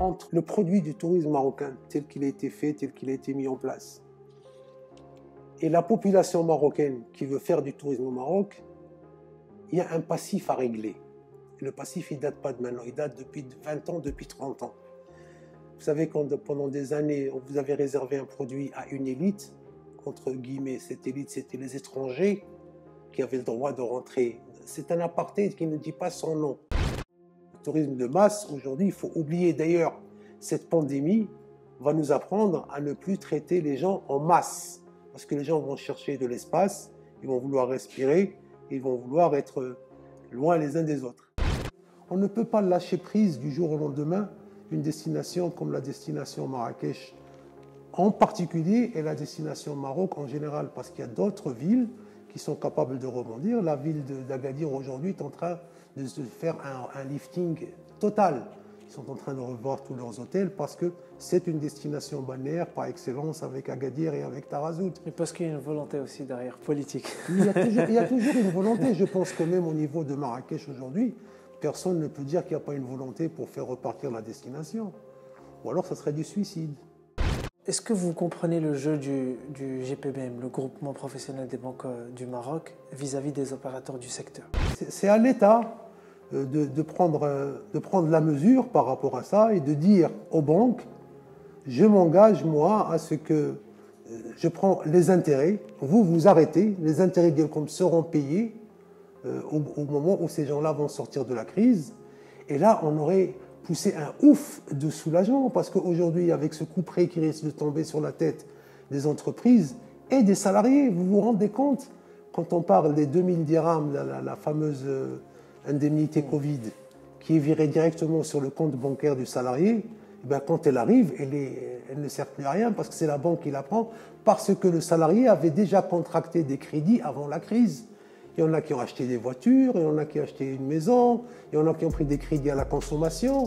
entre le produit du tourisme marocain tel qu'il a été fait, tel qu'il a été mis en place, et la population marocaine qui veut faire du tourisme au Maroc, il y a un passif à régler. Et le passif, il ne date pas de maintenant, il date depuis 20 ans, depuis 30 ans. Vous savez, quand pendant des années, vous avez réservé un produit à une élite, entre guillemets, cette élite, c'était les étrangers qui avaient le droit de rentrer. C'est un apartheid qui ne dit pas son nom. Le tourisme de masse, aujourd'hui, il faut oublier. D'ailleurs, cette pandémie va nous apprendre à ne plus traiter les gens en masse. Parce que les gens vont chercher de l'espace, ils vont vouloir respirer, ils vont vouloir être loin les uns des autres. On ne peut pas lâcher prise du jour au lendemain une destination comme la destination Marrakech en particulier et la destination Maroc en général, parce qu'il y a d'autres villes qui sont capables de rebondir. La ville d'Agadir aujourd'hui est en train de se faire un lifting total. Ils sont en train de revoir tous leurs hôtels parce que c'est une destination balnéaire par excellence avec Agadir et avec Tarazout. Et parce qu'il y a une volonté aussi derrière, politique. Il y a toujours une volonté. Je pense que même au niveau de Marrakech aujourd'hui, personne ne peut dire qu'il n'y a pas une volonté pour faire repartir la destination. Ou alors ça serait du suicide. Est-ce que vous comprenez le jeu du GPBM, le groupement professionnel des banques du Maroc, vis-à-vis des opérateurs du secteur? C'est à l'État de prendre la mesure par rapport à ça et de dire aux banques, je m'engage moi à ce que je prends les intérêts, vous arrêtez, les intérêts d'Elcom seront payés au moment où ces gens-là vont sortir de la crise. Et là, on aurait poussé un ouf de soulagement parce qu'aujourd'hui, avec ce coup près qui risque de tomber sur la tête des entreprises et des salariés, vous vous rendez compte, quand on parle des 2000 dirhams, la fameuse indemnité Covid, qui est virée directement sur le compte bancaire du salarié, eh bien, quand elle arrive, elle ne sert plus à rien parce que c'est la banque qui la prend, parce que le salarié avait déjà contracté des crédits avant la crise. Il y en a qui ont acheté des voitures, il y en a qui ont acheté une maison, il y en a qui ont pris des crédits à la consommation,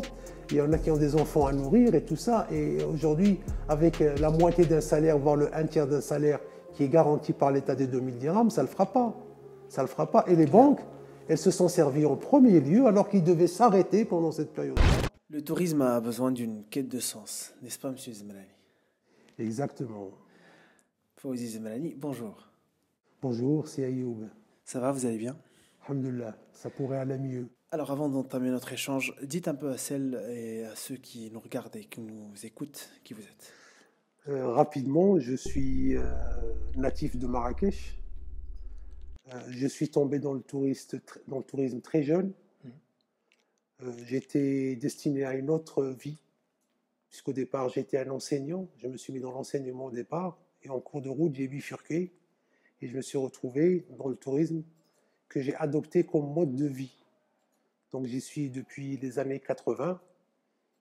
il y en a qui ont des enfants à nourrir et tout ça. Et aujourd'hui, avec la moitié d'un salaire, voire le un tiers d'un salaire qui est garanti par l'État des 2000 dirhams, ça ne le fera pas. Ça ne le fera pas. Et les banques, elles se sont servies en premier lieu alors qu'ils devaient s'arrêter pendant cette période. Le tourisme a besoin d'une quête de sens, n'est-ce pas, M. Zemelani? Exactement. Fawzi Zemelani, bonjour. Bonjour, c'est Ayoub. Ça va, vous allez bien? Alhamdulillah, ça pourrait aller mieux. Alors avant d'entamer notre échange, dites un peu à celles et à ceux qui nous regardent et qui nous écoutent qui vous êtes. Rapidement, je suis natif de Marrakech. Je suis tombé dans le tourisme très jeune. J'étais destiné à une autre vie, puisqu'au départ j'étais un enseignant. Je me suis mis dans l'enseignement au départ, et en cours de route j'ai bifurqué, et je me suis retrouvé dans le tourisme que j'ai adopté comme mode de vie. Donc j'y suis depuis les années 80,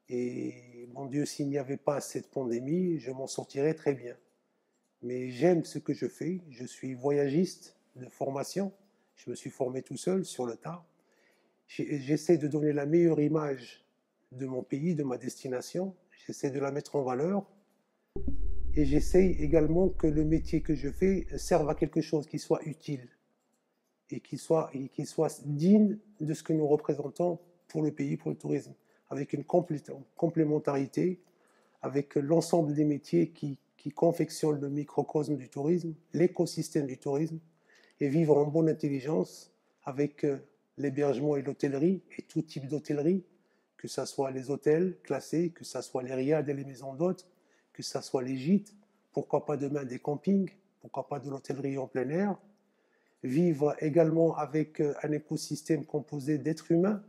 et mon Dieu, s'il n'y avait pas cette pandémie, je m'en sortirais très bien. Mais j'aime ce que je fais, je suis voyagiste de formation, je me suis formé tout seul sur le tas. J'essaie de donner la meilleure image de mon pays, de ma destination, j'essaie de la mettre en valeur et j'essaie également que le métier que je fais serve à quelque chose qui soit utile et qui soit digne de ce que nous représentons pour le pays, pour le tourisme, avec une complémentarité, avec l'ensemble des métiers qui confectionnent le microcosme du tourisme, l'écosystème du tourisme, et vivre en bonne intelligence avec l'hébergement et l'hôtellerie, et tout type d'hôtellerie, que ce soit les hôtels classés, que ce soit les riads et les maisons d'hôtes, que ce soit les gîtes, pourquoi pas demain des campings, pourquoi pas de l'hôtellerie en plein air, vivre également avec un écosystème composé d'êtres humains,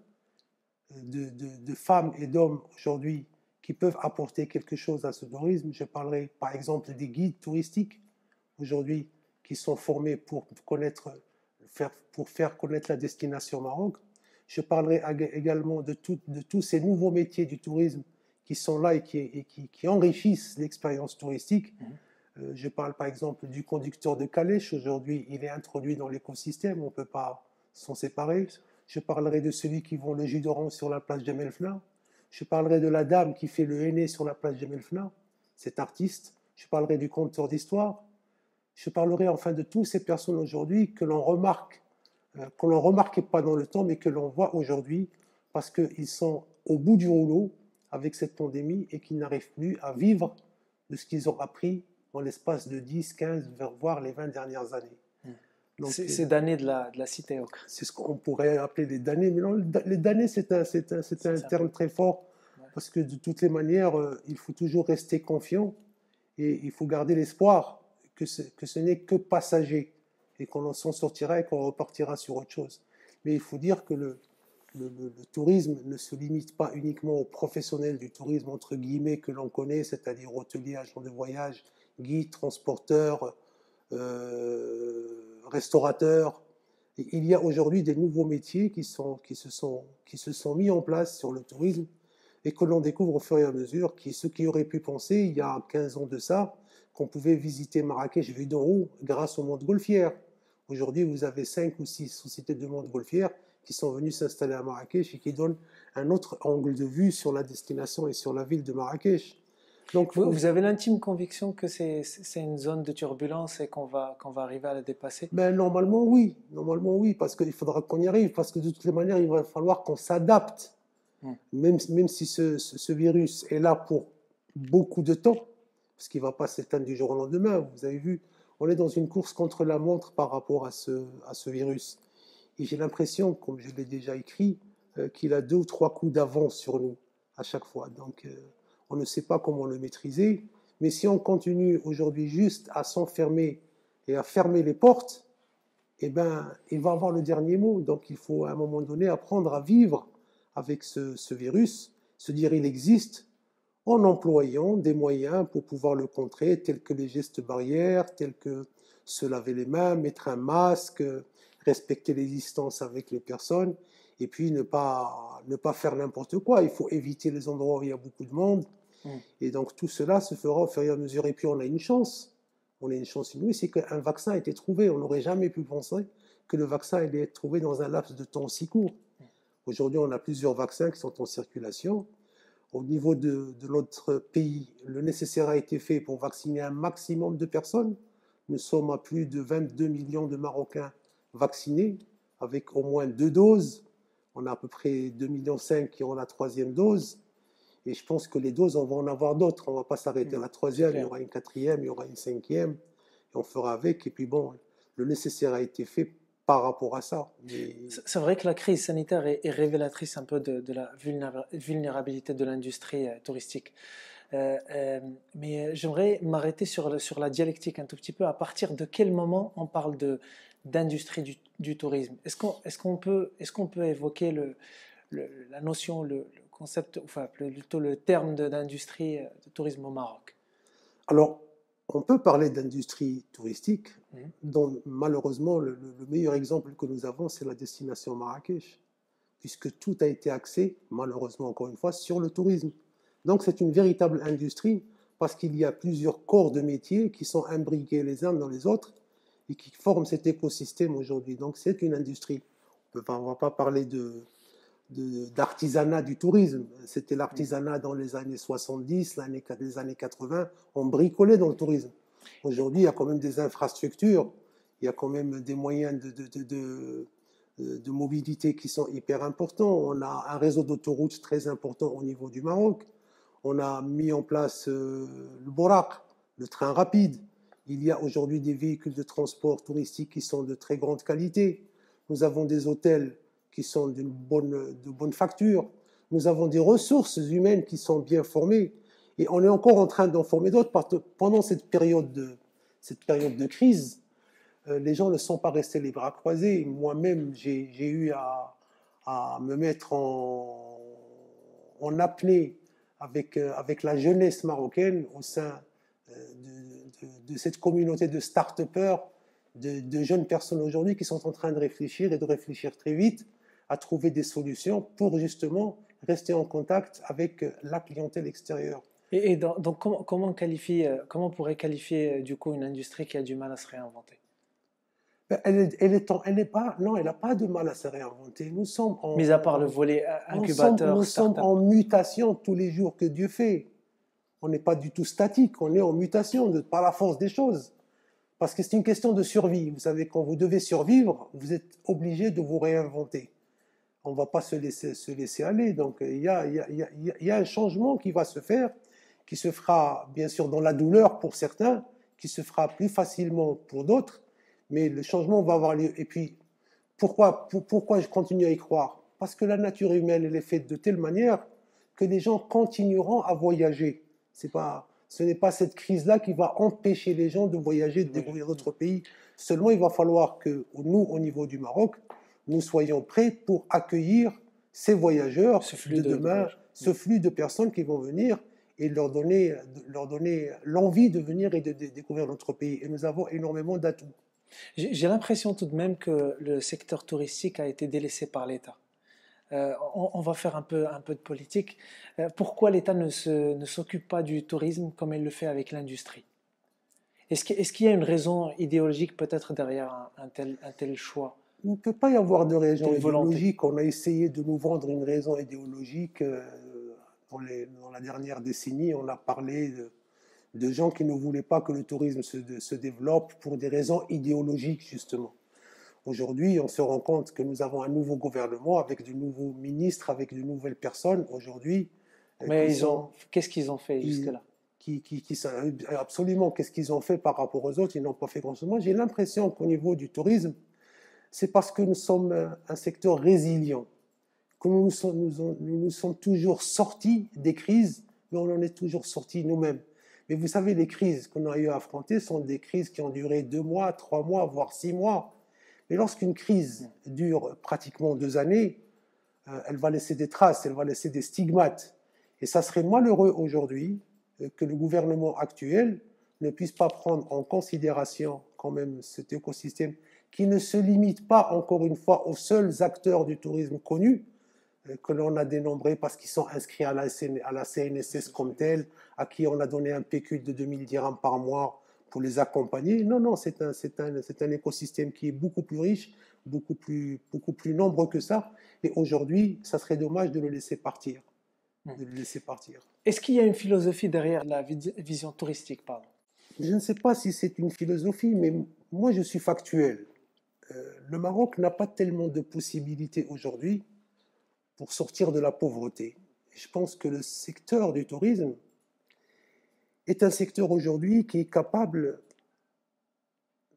de femmes et d'hommes aujourd'hui qui peuvent apporter quelque chose à ce tourisme. Je parlerai par exemple des guides touristiques aujourd'hui qui sont formés pour faire connaître la destination Maroc. Je parlerai également de tous ces nouveaux métiers du tourisme qui sont là et qui enrichissent l'expérience touristique. Je parle par exemple du conducteur de calèche. Aujourd'hui, il est introduit dans l'écosystème, on ne peut pas s'en séparer. Je parlerai de celui qui vend le jus d'orange sur la place Jamel Fna. Je parlerai de la dame qui fait le henné sur la place Jamel Fna, cet artiste. Je parlerai du conteur d'histoire. Je parlerai enfin de toutes ces personnes aujourd'hui que l'on remarque, qu'on ne remarquait pas dans le temps, mais que l'on voit aujourd'hui parce qu'ils sont au bout du rouleau avec cette pandémie et qui n'arrivent plus à vivre de ce qu'ils ont appris en l'espace de 10, 15, voire les 20 dernières années. C'est damné de la cité ocre. C'est ce qu'on pourrait appeler les damnés. Mais non, les damnés, c'est un terme très fort, parce que de toutes les manières, il faut toujours rester confiant et il faut garder l'espoir que ce n'est que passager et qu'on s'en sortira et qu'on repartira sur autre chose. Mais il faut dire que le tourisme ne se limite pas uniquement aux professionnels du tourisme, entre guillemets, que l'on connaît, c'est-à-dire hôteliers, agents de voyage, guides, transporteurs, restaurateurs. Et il y a aujourd'hui des nouveaux métiers qui se sont mis en place sur le tourisme et que l'on découvre au fur et à mesure. Ceux qui auraient pu penser, il y a 15 ans de ça, qu'on pouvait visiter Marrakech vue d'en haut grâce aux montgolfières. Aujourd'hui, vous avez 5 ou 6 sociétés de montgolfières qui sont venues s'installer à Marrakech et qui donnent un autre angle de vue sur la destination et sur la ville de Marrakech. Donc, vous avez l'intime conviction que c'est une zone de turbulence et qu'on va arriver à la dépasser? Normalement oui, parce qu'il faudra qu'on y arrive, parce que de toutes les manières, il va falloir qu'on s'adapte. Même si ce virus est là pour beaucoup de temps, parce qu'il ne va pas s'éteindre du jour au lendemain. Vous avez vu, on est dans une course contre la montre par rapport à ce virus. Et j'ai l'impression, comme je l'ai déjà écrit, qu'il a 2 ou 3 coups d'avance sur nous à chaque fois. Donc, on ne sait pas comment le maîtriser. Mais si on continue aujourd'hui juste à s'enfermer et à fermer les portes, eh ben, il va avoir le dernier mot. Donc, il faut à un moment donné apprendre à vivre avec ce virus, se dire il existe, en employant des moyens pour pouvoir le contrer, tels que les gestes barrières, tels que se laver les mains, mettre un masque, respecter les distances avec les personnes, et puis ne pas faire n'importe quoi. Il faut éviter les endroits où il y a beaucoup de monde. Et donc tout cela se fera au fur et à mesure. Et puis on a une chance. On a une chance inouïe, c'est qu'un vaccin a été trouvé. On n'aurait jamais pu penser que le vaccin allait être trouvé dans un laps de temps si court. Aujourd'hui, on a plusieurs vaccins qui sont en circulation. Au niveau de notre pays, le nécessaire a été fait pour vacciner un maximum de personnes. Nous sommes à plus de 22 millions de Marocains vaccinés, avec au moins 2 doses. On a à peu près 2,5 millions qui ont la 3e dose. Et je pense que les doses, on va en avoir d'autres. On ne va pas s'arrêter à la 3e, il y aura une 4e, il y aura une 5e. Et on fera avec. Et puis bon, le nécessaire a été fait par rapport à ça. Mais... C'est vrai que la crise sanitaire est révélatrice un peu de la vulnérabilité de l'industrie touristique. Mais j'aimerais m'arrêter sur la dialectique un tout petit peu. À partir de quel moment on parle d'industrie du tourisme? Est-ce qu'on peut évoquer la notion, le concept, enfin plutôt le terme d'industrie de tourisme au Maroc? Alors, on peut parler d'industrie touristique, dont malheureusement le meilleur exemple que nous avons, c'est la destination Marrakech, puisque tout a été axé, malheureusement encore une fois, sur le tourisme. Donc c'est une véritable industrie, parce qu'il y a plusieurs corps de métiers qui sont imbriqués les uns dans les autres et qui forment cet écosystème aujourd'hui. Donc c'est une industrie. On ne va pas parler d'artisanat du tourisme. C'était l'artisanat dans les années 70, les années 80, on bricolait dans le tourisme. Aujourd'hui, il y a quand même des infrastructures, il y a quand même des moyens de mobilité qui sont hyper importants. On a un réseau d'autoroutes très important au niveau du Maroc. On a mis en place le Borak, le train rapide. Il y a aujourd'hui des véhicules de transport touristique qui sont de très grande qualité. Nous avons des hôtels qui sont de bonne facture. Nous avons des ressources humaines qui sont bien formées. Et on est encore en train d'en former d'autres. Pendant cette période de crise, les gens ne sont pas restés les bras croisés. Moi-même, j'ai eu à me mettre en apnée avec la jeunesse marocaine au sein de cette communauté de start-upers, de jeunes personnes aujourd'hui qui sont en train de réfléchir et de réfléchir très vite à trouver des solutions pour justement rester en contact avec la clientèle extérieure. Et donc comment on pourrait qualifier du coup une industrie qui a du mal à se réinventer? Elle n'a pas de mal à se réinventer. Nous sommes mis à part le volet incubateur, nous sommes en mutation tous les jours que Dieu fait. On n'est pas du tout statique, on est en mutation par la force des choses. Parce que c'est une question de survie. Vous savez, quand vous devez survivre, vous êtes obligé de vous réinventer. on ne va pas se laisser aller. Donc il y a un changement qui va se faire, qui se fera bien sûr dans la douleur pour certains, qui se fera plus facilement pour d'autres, mais le changement va avoir lieu. Et puis, pourquoi je continue à y croire? Parce que la nature humaine, elle est faite de telle manière que les gens continueront à voyager. Ce n'est pas cette crise-là qui va empêcher les gens de voyager, de découvrir d'autres pays. Seulement, il va falloir que nous, au niveau du Maroc, nous soyons prêts pour accueillir ces voyageurs de demain, ce flux de personnes qui vont venir et leur donner l'envie de venir et de découvrir notre pays. Et nous avons énormément d'atouts. J'ai l'impression tout de même que le secteur touristique a été délaissé par l'État. On va faire un peu de politique. Pourquoi l'État ne s'occupe pas du tourisme comme il le fait avec l'industrie? Est-ce qu'il y a une raison idéologique peut-être derrière un tel choix? Il ne peut pas y avoir de raison idéologique. On a essayé de nous vendre une raison idéologique. Dans la dernière décennie, on a parlé de gens qui ne voulaient pas que le tourisme se développe pour des raisons idéologiques, justement. Aujourd'hui, on se rend compte que nous avons un nouveau gouvernement avec de nouveaux ministres, avec de nouvelles personnes aujourd'hui. Mais qu'est-ce qu'ils ont fait jusque-là? Absolument, qu'est-ce qu'ils ont fait par rapport aux autres? Ils n'ont pas fait grand-chose. Moi, j'ai l'impression qu'au niveau du tourisme, c'est parce que nous sommes un secteur résilient, que nous nous sommes toujours sortis des crises, mais on en est toujours sortis nous-mêmes. Mais vous savez, les crises qu'on a eu à affronter sont des crises qui ont duré 2 mois, 3 mois, voire 6 mois. Mais lorsqu'une crise dure pratiquement 2 années, elle va laisser des traces, elle va laisser des stigmates. Et ça serait malheureux aujourd'hui que le gouvernement actuel ne puisse pas prendre en considération quand même cet écosystème qui ne se limite pas, encore une fois, aux seuls acteurs du tourisme connus, que l'on a dénombrés parce qu'ils sont inscrits à la CNSS comme tel, à qui on a donné un pécule de 2000 dirhams par mois pour les accompagner. Non, c'est un écosystème qui est beaucoup plus riche, beaucoup plus nombreux que ça. Et aujourd'hui, ça serait dommage de le laisser partir. Est-ce qu'il y a une philosophie derrière la vision touristique, pardon? Je ne sais pas si c'est une philosophie, mais moi je suis factuel. Le Maroc n'a pas tellement de possibilités aujourd'hui pour sortir de la pauvreté. Et je pense que le secteur du tourisme est un secteur aujourd'hui qui est capable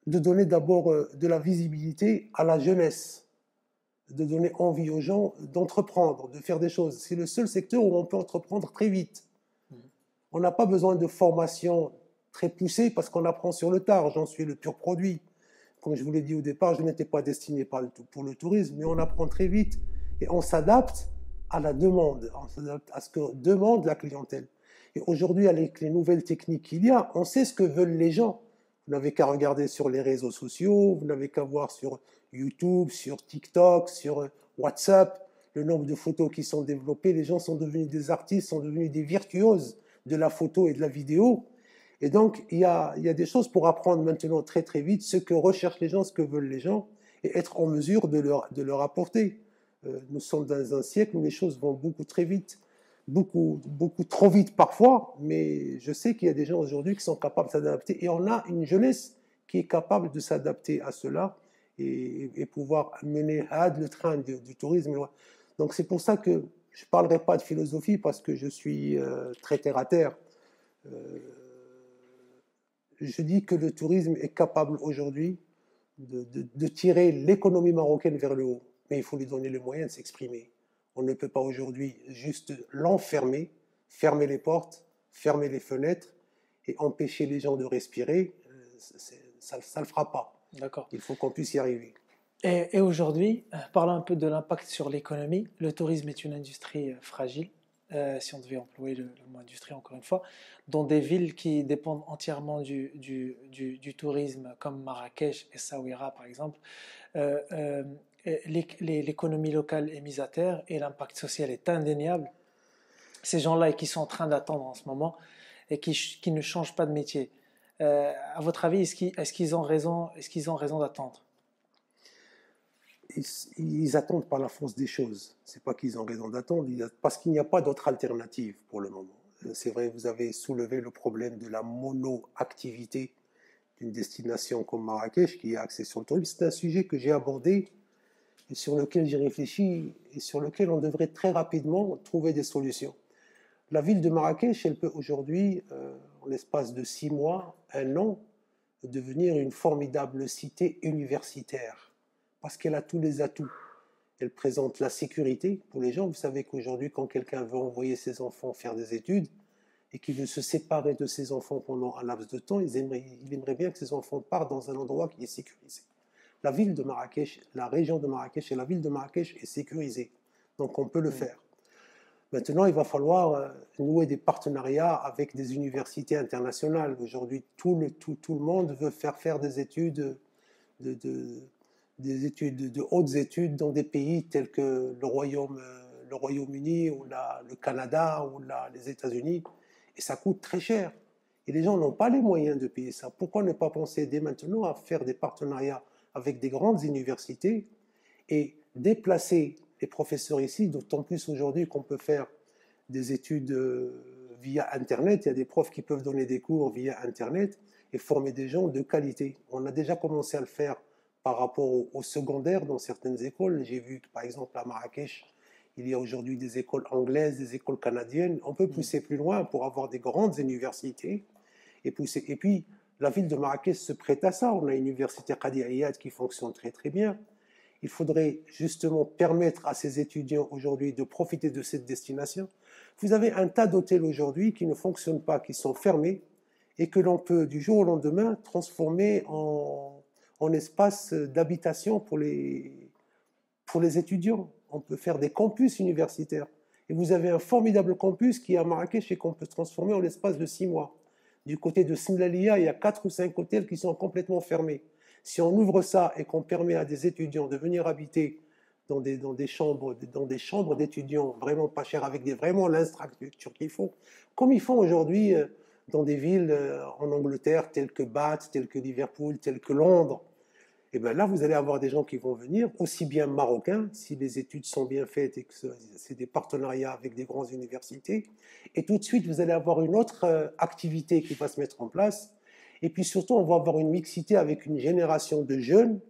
de donner d'abord de la visibilité à la jeunesse, de donner envie aux gens d'entreprendre, de faire des choses. C'est le seul secteur où on peut entreprendre très vite. On n'a pas besoin de formation très poussée parce qu'on apprend sur le tard. J'en suis le pur produit. Comme je vous l'ai dit au départ, je n'étais pas destiné pour le tourisme, mais on apprend très vite et on s'adapte à la demande, on s'adapte à ce que demande la clientèle. Et aujourd'hui, avec les nouvelles techniques qu'il y a, on sait ce que veulent les gens. Vous n'avez qu'à regarder sur les réseaux sociaux, vous n'avez qu'à voir sur YouTube, sur TikTok, sur WhatsApp, le nombre de photos qui sont développées. Les gens sont devenus des artistes, sont devenus des virtuoses de la photo et de la vidéo. Et donc, il y a des choses pour apprendre maintenant très très vite ce que recherchent les gens, ce que veulent les gens, et être en mesure de leur apporter. Nous sommes dans un siècle où les choses vont beaucoup très vite, beaucoup trop vite parfois, mais je sais qu'il y a des gens aujourd'hui qui sont capables de s'adapter, et on a une jeunesse qui est capable de s'adapter à cela et pouvoir mener le train du tourisme. Donc c'est pour ça que je ne parlerai pas de philosophie parce que je suis très terre à terre. Je dis que le tourisme est capable aujourd'hui de tirer l'économie marocaine vers le haut. Mais il faut lui donner le moyen de s'exprimer. On ne peut pas aujourd'hui juste l'enfermer, fermer les portes, fermer les fenêtres et empêcher les gens de respirer. Ça ne le fera pas. D'accord. Il faut qu'on puisse y arriver. Et aujourd'hui, parlons un peu de l'impact sur l'économie. Le tourisme est une industrie fragile. Si on devait employer le mot industrie encore une fois, dans des villes qui dépendent entièrement du tourisme, comme Marrakech et Essaouira par exemple, l'économie locale est mise à terre et l'impact social est indéniable. Ces gens-là qui sont en train d'attendre en ce moment et qui ne changent pas de métier, à votre avis, est-ce qu'ils ont raison d'attendre? Ils attendent par la force des choses. C'est pas qu'ils ont raison d'attendre, parce qu'il n'y a pas d'autre alternative pour le moment. C'est vrai, vous avez soulevé le problème de la mono-activité d'une destination comme Marrakech qui est axée sur le tourisme. C'est un sujet que j'ai abordé et sur lequel j'ai réfléchi et sur lequel on devrait très rapidement trouver des solutions. La ville de Marrakech, elle peut aujourd'hui, en l'espace de 6 mois, 1 an, devenir une formidable cité universitaire, parce qu'elle a tous les atouts. Elle présente la sécurité pour les gens. Vous savez qu'aujourd'hui, quand quelqu'un veut envoyer ses enfants faire des études et qu'il veut se séparer de ses enfants pendant un laps de temps, il aimerait bien que ses enfants partent dans un endroit qui est sécurisé. La ville de Marrakech, la région de Marrakech et la ville de Marrakech est sécurisée. Donc on peut le faire. Maintenant, il va falloir nouer des partenariats avec des universités internationales. Aujourd'hui, tout le monde veut faire des études de hautes études dans des pays tels que le Royaume-Uni ou le Canada ou les États-Unis. Et ça coûte très cher. Et les gens n'ont pas les moyens de payer ça. Pourquoi ne pas penser dès maintenant à faire des partenariats avec des grandes universités et déplacer les professeurs ici, d'autant plus aujourd'hui qu'on peut faire des études via Internet. Il y a des profs qui peuvent donner des cours via Internet et former des gens de qualité. On a déjà commencé à le faire par rapport au secondaire dans certaines écoles. J'ai vu que, par exemple, à Marrakech, il y a aujourd'hui des écoles anglaises, des écoles canadiennes. On peut pousser plus loin pour avoir des grandes universités. Et puis, la ville de Marrakech se prête à ça. On a une université Qadi Iyad qui fonctionne très très bien. Il faudrait justement permettre à ces étudiants aujourd'hui de profiter de cette destination. Vous avez un tas d'hôtels aujourd'hui qui ne fonctionnent pas, qui sont fermés et que l'on peut du jour au lendemain transformer en espace d'habitation pour les étudiants. On peut faire des campus universitaires. Et vous avez un formidable campus qui est à Marrakech et qu'on peut transformer en l'espace de 6 mois. Du côté de Sinlalia, il y a 4 ou 5 hôtels qui sont complètement fermés. Si on ouvre ça et qu'on permet à des étudiants de venir habiter dans des chambres d'étudiants vraiment pas chères, avec vraiment l'infrastructure qu'il faut, comme ils font aujourd'hui dans des villes en Angleterre telles que Bath, telles que Liverpool, telles que Londres, et bien là, vous allez avoir des gens qui vont venir, aussi bien marocains, si les études sont bien faites et que c'est des partenariats avec des grandes universités. Et tout de suite, vous allez avoir une autre activité qui va se mettre en place. Et puis surtout, on va avoir une mixité avec une génération de jeunes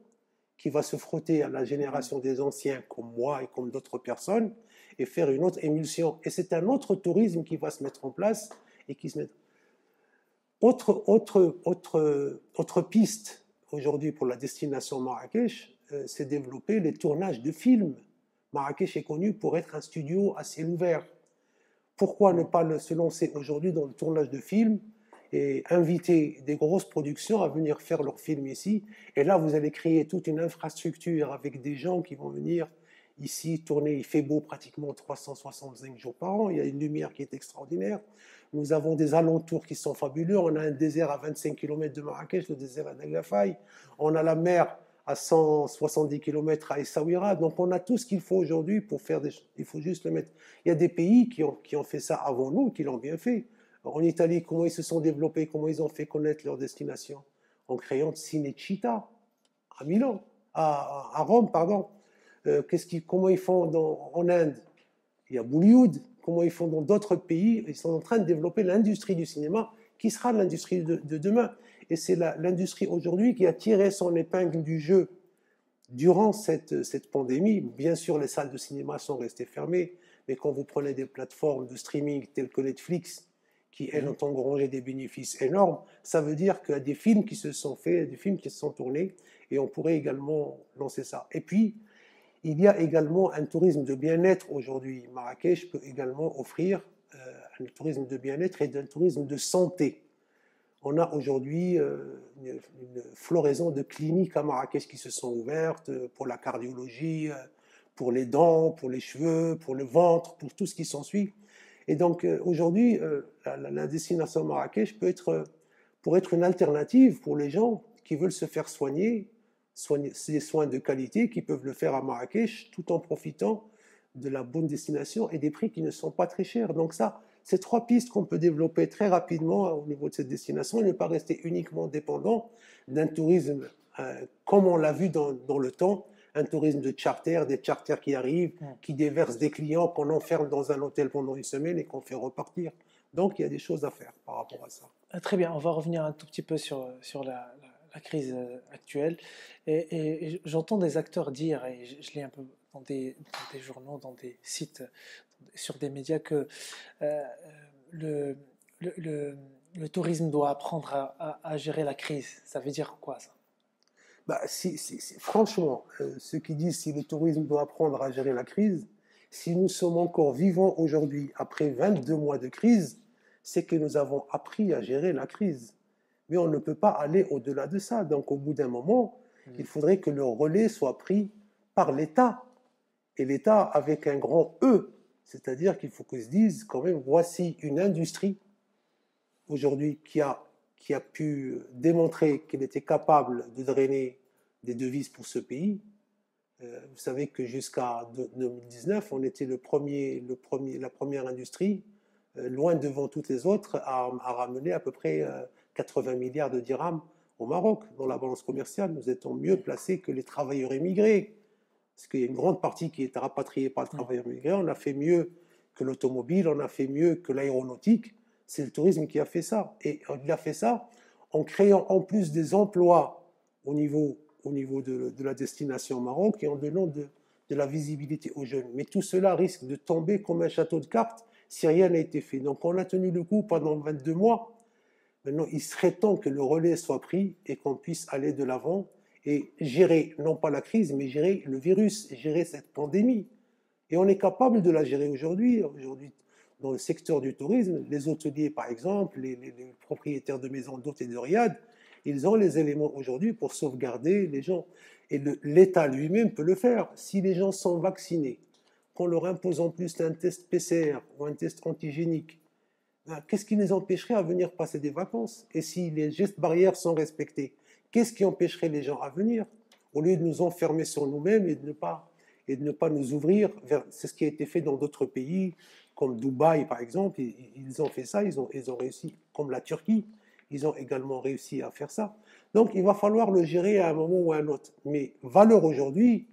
qui va se frotter à la génération des anciens, comme moi et comme d'autres personnes, et faire une autre émulsion. Et c'est un autre tourisme qui va se mettre en place et qui se met... Autre piste aujourd'hui pour la destination Marrakech, c'est développer les tournages de films. Marrakech est connu pour être un studio à ciel ouvert. Pourquoi ne pas se lancer aujourd'hui dans le tournage de films et inviter des grosses productions à venir faire leurs films ici? Et là, vous allez créer toute une infrastructure avec des gens qui vont venir ici tourner. Il fait beau pratiquement 365 jours par an. Il y a une lumière qui est extraordinaire. Nous avons des alentours qui sont fabuleux. On a un désert à 25 km de Marrakech, le désert d'Agafay. On a la mer à 170 km à Essaouira. Donc on a tout ce qu'il faut aujourd'hui pour faire des choses. Il faut juste le mettre. Il y a des pays qui ont fait ça avant nous, qui l'ont bien fait. En Italie, comment ils se sont développés, comment ils ont fait connaître leur destination? En créant Cinecittà à Milan, à Rome, pardon. Comment ils font en Inde? Il y a Bollywood. Comment ils font dans d'autres pays? Ils sont en train de développer l'industrie du cinéma qui sera l'industrie de demain. Et c'est l'industrie aujourd'hui qui a tiré son épingle du jeu durant cette pandémie. Bien sûr, les salles de cinéma sont restées fermées, mais quand vous prenez des plateformes de streaming telles que Netflix, qui elles ont engrangé des bénéfices énormes, ça veut dire qu'il y a des films qui se sont faits, des films qui se sont tournés, et on pourrait également lancer ça. Et puis, il y a également un tourisme de bien-être aujourd'hui. Marrakech peut également offrir un tourisme de bien-être et un tourisme de santé. On a aujourd'hui une floraison de cliniques à Marrakech qui se sont ouvertes pour la cardiologie, pour les dents, pour les cheveux, pour le ventre, pour tout ce qui s'ensuit. Et donc aujourd'hui, la destination Marrakech pourrait être une alternative pour les gens qui veulent se faire soigner des soins de qualité, qui peuvent le faire à Marrakech tout en profitant de la bonne destination et des prix qui ne sont pas très chers. Donc ça, c'est 3 pistes qu'on peut développer très rapidement au niveau de cette destination et ne pas rester uniquement dépendant d'un tourisme, comme on l'a vu dans le temps, un tourisme de charter, des charters qui arrivent, qui déversent des clients, qu'on enferme dans un hôtel pendant une semaine et qu'on fait repartir. Donc il y a des choses à faire par rapport à ça. Très bien, on va revenir un tout petit peu sur la la crise actuelle. Et j'entends des acteurs dire, et je lis un peu dans des journaux, dans des sites, sur des médias, que euh, le, le, le- le tourisme doit apprendre à gérer la crise. Ça veut dire quoi, ça? Bah, franchement, ceux qui disent si le tourisme doit apprendre à gérer la crise, si nous sommes encore vivants aujourd'hui, après 22 mois de crise, c'est que nous avons appris à gérer la crise. Mais on ne peut pas aller au-delà de ça. Donc, au bout d'un moment, il faudrait que le relais soit pris par l'État. Et l'État avec un grand E. C'est-à-dire qu'il faut qu'ils se disent quand même, voici une industrie aujourd'hui qui a pu démontrer qu'il était capable de drainer des devises pour ce pays. Vous savez que jusqu'à 2019, on était la première industrie, loin devant toutes les autres, à ramener à peu près 80 milliards de dirhams au Maroc. Dans la balance commerciale, nous étions mieux placés que les travailleurs émigrés. Parce qu'il y a une grande partie qui est rapatriée par le travailleur immigré. On a fait mieux que l'automobile, on a fait mieux que l'aéronautique. C'est le tourisme qui a fait ça. Et il a fait ça en créant en plus des emplois au niveau de la destination Maroc et en donnant de la visibilité aux jeunes. Mais tout cela risque de tomber comme un château de cartes si rien n'a été fait. Donc on a tenu le coup pendant 22 mois. Maintenant, il serait temps que le relais soit pris et qu'on puisse aller de l'avant et gérer, non pas la crise, mais gérer le virus, gérer cette pandémie. Et on est capable de la gérer aujourd'hui. Aujourd'hui, dans le secteur du tourisme, les hôteliers, par exemple, les propriétaires de maisons d'hôtes et de riad, ils ont les éléments aujourd'hui pour sauvegarder les gens. Et l'État lui-même peut le faire. Si les gens sont vaccinés, qu'on leur impose en plus un test PCR ou un test antigénique, qu'est-ce qui les empêcherait à venir passer des vacances? Et si les gestes barrières sont respectés, qu'est-ce qui empêcherait les gens à venir? Au lieu de nous enfermer sur nous-mêmes et de ne pas nous ouvrir vers... C'est ce qui a été fait dans d'autres pays, comme Dubaï par exemple, ils ont fait ça, ils ont réussi, comme la Turquie, ils ont également réussi à faire ça. Donc il va falloir le gérer à un moment ou à un autre. Mais valeur aujourd'hui,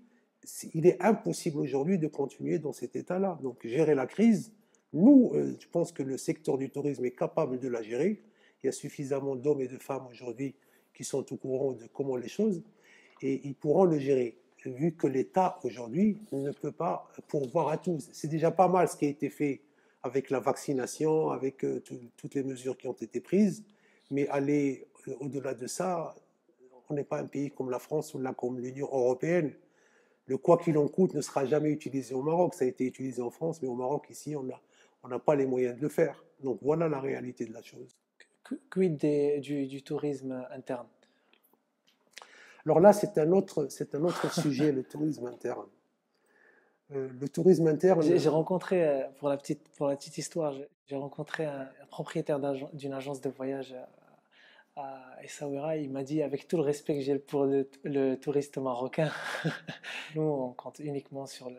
il est impossible aujourd'hui de continuer dans cet état-là. Donc gérer la crise, nous, je pense que le secteur du tourisme est capable de la gérer. Il y a suffisamment d'hommes et de femmes aujourd'hui qui sont au courant de comment les choses, et ils pourront le gérer, vu que l'État aujourd'hui ne peut pas pourvoir à tous. C'est déjà pas mal ce qui a été fait avec la vaccination, avec toutes les mesures qui ont été prises, mais aller au-delà de ça, on n'est pas un pays comme la France ou comme l'Union européenne. Le quoi qu'il en coûte ne sera jamais utilisé au Maroc. Ça a été utilisé en France, mais au Maroc, ici, on n'a pas les moyens de le faire. Donc voilà la réalité de la chose. Quid du tourisme interne? Alors là, c'est un autre sujet, le tourisme interne. Le tourisme interne. J'ai rencontré, pour la petite histoire, j'ai rencontré un propriétaire d'une agence de voyage à Essaouira. Il m'a dit, avec tout le respect que j'ai pour le touriste marocain, nous, on compte uniquement sur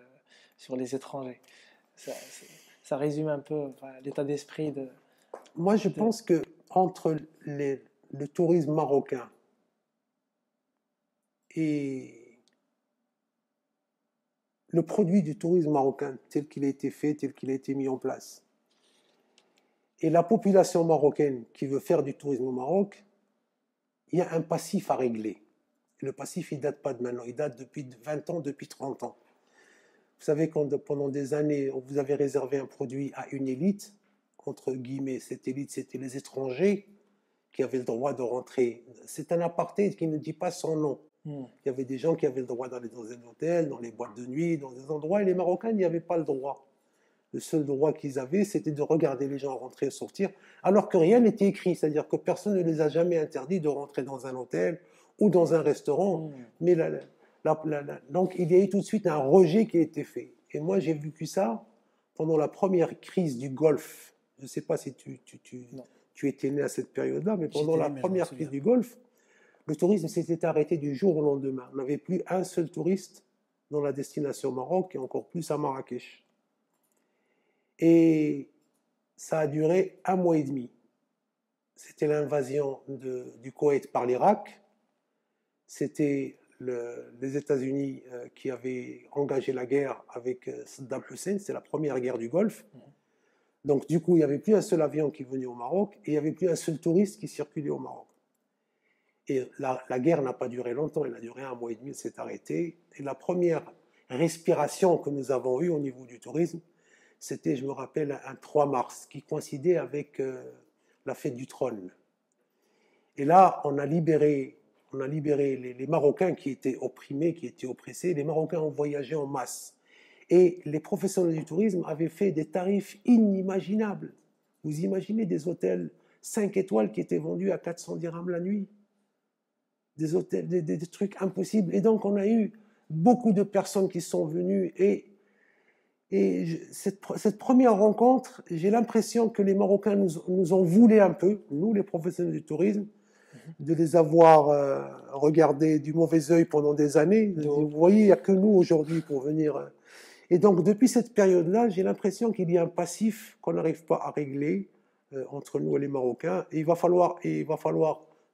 les étrangers. Ça, ça résume un peu, enfin, l'état d'esprit de... Moi, je pense que entre le tourisme marocain et le produit du tourisme marocain tel qu'il a été fait, tel qu'il a été mis en place, et la population marocaine qui veut faire du tourisme au Maroc, il y a un passif à régler. Le passif, il ne date pas de maintenant, il date depuis 20 ans, depuis 30 ans. Vous savez, quand pendant des années, vous avez réservé un produit à une élite, entre guillemets, cette élite, c'était les étrangers qui avaient le droit de rentrer. C'est un apartheid qui ne dit pas son nom. Il y avait des gens qui avaient le droit d'aller dans un hôtel, dans les boîtes de nuit, dans des endroits, et les Marocains n'y avaient pas le droit. Le seul droit qu'ils avaient, c'était de regarder les gens rentrer et sortir, alors que rien n'était écrit, c'est-à-dire que personne ne les a jamais interdits de rentrer dans un hôtel ou dans un restaurant. Mais donc il y a eu tout de suite un rejet qui a été fait. Et moi, j'ai vécu ça pendant la première crise du Golfe. Je ne sais pas si tu étais né à cette période-là, mais pendant la première crise du Golfe, le tourisme s'était arrêté du jour au lendemain. On n'avait plus un seul touriste dans la destination Maroc et encore plus à Marrakech. Et ça a duré 1 mois et demi. C'était l'invasion du Koweït par l'Irak. C'était les États-Unis qui avaient engagé la guerre avec Saddam Hussein. C'est la première guerre du Golfe. Donc du coup, il n'y avait plus un seul avion qui venait au Maroc et il n'y avait plus un seul touriste qui circulait au Maroc. Et la guerre n'a pas duré longtemps, elle a duré 1 mois et demi, elle s'est arrêtée. Et la première respiration que nous avons eue au niveau du tourisme, c'était, je me rappelle, un 3 mars, qui coïncidait avec la fête du trône. Et là, on a libéré les Marocains qui étaient opprimés, qui étaient oppressés. Les Marocains ont voyagé en masse. Et les professionnels du tourisme avaient fait des tarifs inimaginables. Vous imaginez des hôtels 5 étoiles qui étaient vendus à 400 dirhams la nuit, des hôtels, des trucs impossibles. Et donc, on a eu beaucoup de personnes qui sont venues. Et cette première rencontre, j'ai l'impression que les Marocains nous en voulaient un peu, nous, les professionnels du tourisme, de les avoir regardés du mauvais œil pendant des années. Vous voyez, il n'y a que nous aujourd'hui pour venir. Et donc, depuis cette période-là, j'ai l'impression qu'il y a un passif qu'on n'arrive pas à régler entre nous et les Marocains. Et il va falloir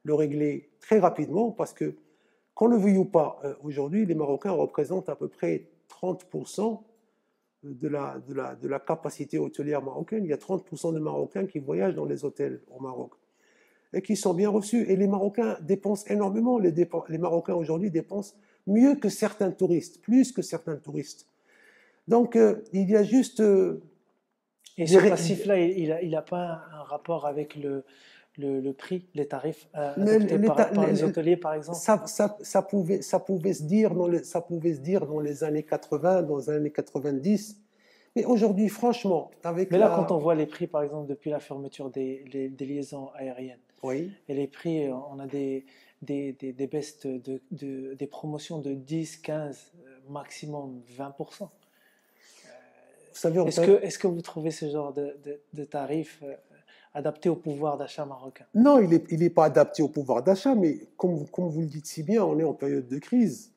le régler très rapidement parce que, qu'on le veuille ou pas, aujourd'hui, les Marocains représentent à peu près 30% de la capacité hôtelière marocaine. Il y a 30% de Marocains qui voyagent dans les hôtels au Maroc et qui sont bien reçus. Et les Marocains dépensent énormément. Les Marocains aujourd'hui dépensent mieux que certains touristes, plus que certains touristes. Donc, il y a juste... et ce passif-là, il n'a pas un rapport avec le prix, les tarifs adoptés par les hôteliers, par exemple? Ça pouvait se dire dans les années 80, dans les années 90. Mais aujourd'hui, franchement, Mais là, quand on voit les prix, par exemple, depuis la fermeture des liaisons aériennes, oui. Et les prix, on a des baisses des promotions de 10, 15, maximum 20%. Vous savez, est-ce que vous trouvez ce genre de tarifs adaptés au pouvoir d'achat marocain? Non, il n'est pas adapté au pouvoir d'achat, mais comme vous le dites si bien, on est en période de crise.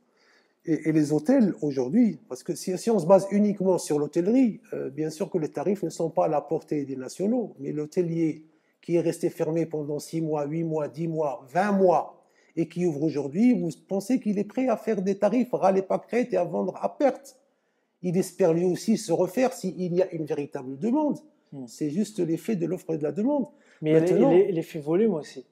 Et les hôtels, aujourd'hui, parce que si on se base uniquement sur l'hôtellerie, bien sûr que les tarifs ne sont pas à la portée des nationaux, mais l'hôtelier qui est resté fermé pendant 6 mois, 8 mois, 10 mois, 20 mois, et qui ouvre aujourd'hui, vous pensez qu'il est prêt à faire des tarifs râler pas crête et à vendre à perte? Il espère lui aussi se refaire s'il y a une véritable demande. C'est juste l'effet de l'offre et de la demande. Mais maintenant, l'effet volume aussi.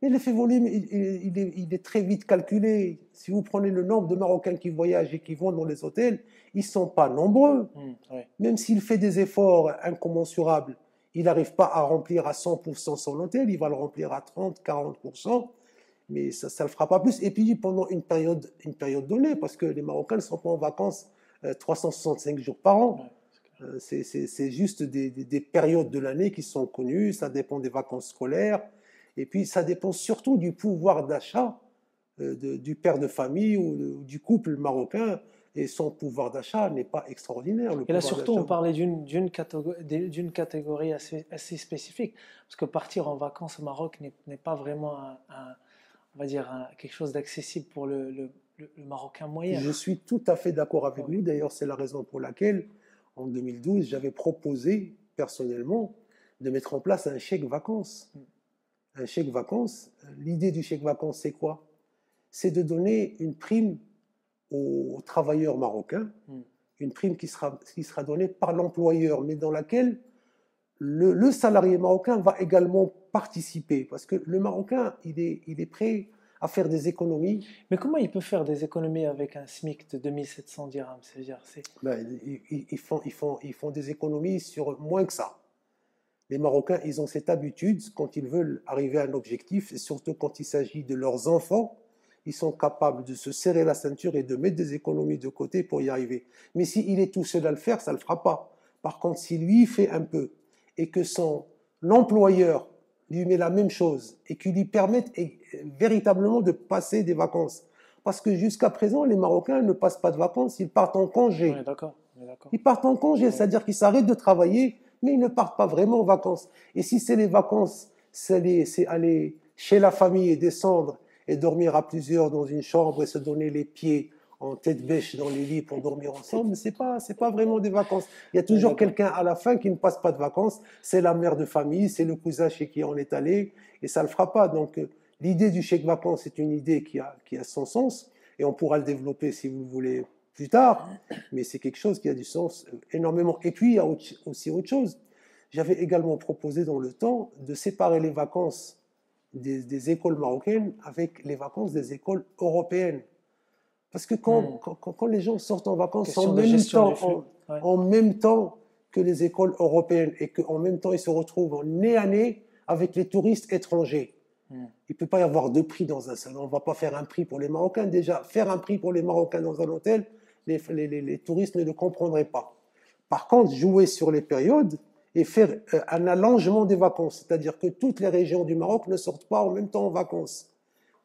Mais l'effet volume, il est très vite calculé. Si vous prenez le nombre de Marocains qui voyagent et qui vont dans les hôtels, ils ne sont pas nombreux. Ouais. Même s'il fait des efforts incommensurables, il n'arrive pas à remplir à 100% son hôtel, il va le remplir à 30, 40%, mais ça ne le fera pas plus. Et puis pendant une période donnée, parce que les Marocains ne sont pas en vacances 365 jours par an. C'est juste des périodes de l'année qui sont connues, ça dépend des vacances scolaires, et puis ça dépend surtout du pouvoir d'achat du père de famille ou du couple marocain, et son pouvoir d'achat n'est pas extraordinaire. Et là surtout on parlait d'une catégorie assez spécifique, parce que partir en vacances au Maroc n'est pas vraiment on va dire quelque chose d'accessible pour le Marocain moyen. Je suis tout à fait d'accord avec vous, d'ailleurs c'est la raison pour laquelle en 2012, j'avais proposé personnellement de mettre en place un chèque vacances. Un chèque vacances, l'idée du chèque vacances, c'est quoi? C'est de donner une prime aux travailleurs marocains, une prime qui sera donnée par l'employeur, mais dans laquelle le salarié marocain va également participer, parce que le Marocain, il est prêt à faire des économies. Mais comment il peut faire des économies avec un SMIC de 2700 dirhams? C'est-à-dire, ils font des économies sur moins que ça. Les Marocains, ils ont cette habitude, quand ils veulent arriver à un objectif, et surtout quand il s'agit de leurs enfants, ils sont capables de se serrer la ceinture et de mettre des économies de côté pour y arriver. Mais s'il est tout seul à le faire, ça ne le fera pas. Par contre, si lui fait un peu, et que son employeur lui met la même chose, et qu'il lui permette véritablement de passer des vacances. Parce que jusqu'à présent, les Marocains ne passent pas de vacances, ils partent en congé. Oui, d'accord. Ils partent en congé, c'est-à-dire qu'ils s'arrêtent de travailler, mais ils ne partent pas vraiment en vacances. Et si c'est les vacances, c'est aller chez la famille et descendre et dormir à plusieurs dans une chambre et se donner les pieds en tête bêche dans les lits pour dormir ensemble, c'est pas vraiment des vacances. Il y a toujours quelqu'un à la fin qui ne passe pas de vacances, c'est la mère de famille, c'est le cousin chez qui on est allé, et ça ne le fera pas. Donc l'idée du chèque vacances est une idée qui a son sens, et on pourra le développer si vous le voulez plus tard, mais c'est quelque chose qui a du sens énormément. Et puis il y a aussi autre chose. J'avais également proposé dans le temps de séparer les vacances des écoles marocaines avec les vacances des écoles européennes. Parce que quand les gens sortent en vacances en même temps que les écoles européennes et qu'en même temps ils se retrouvent nez à nez avec les touristes étrangers, il ne peut pas y avoir deux prix dans un salon. On ne va pas faire un prix pour les Marocains. Déjà, faire un prix pour les Marocains dans un hôtel, les touristes ne le comprendraient pas. Par contre, jouer sur les périodes et faire un allongement des vacances, c'est-à-dire que toutes les régions du Maroc ne sortent pas en même temps en vacances.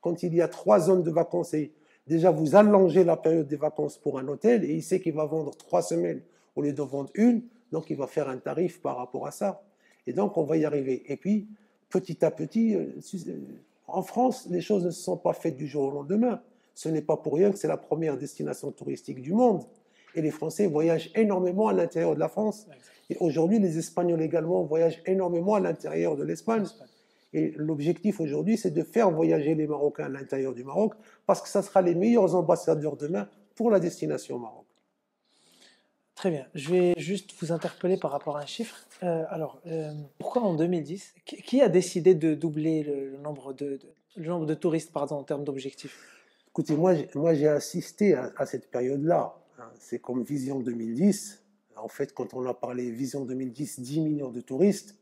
Quand il y a 3 zones de vacances, et déjà vous allongez la période des vacances pour un hôtel et il sait qu'il va vendre 3 semaines au lieu de vendre une, donc il va faire un tarif par rapport à ça. Et donc on va y arriver. Et puis, petit à petit, en France, les choses ne se sont pas faites du jour au lendemain. Ce n'est pas pour rien que c'est la première destination touristique du monde. Et les Français voyagent énormément à l'intérieur de la France. Et aujourd'hui, les Espagnols également voyagent énormément à l'intérieur de l'Espagne. Et l'objectif aujourd'hui, c'est de faire voyager les Marocains à l'intérieur du Maroc, parce que ça sera les meilleurs ambassadeurs demain pour la destination Maroc. Très bien. Je vais juste vous interpeller par rapport à un chiffre. Pourquoi en 2010, qui a décidé de doubler le nombre de touristes en termes d'objectifs? Écoutez, moi j'ai assisté à cette période-là. C'est comme Vision 2010. En fait, quand on a parlé Vision 2010, 10 millions de touristes,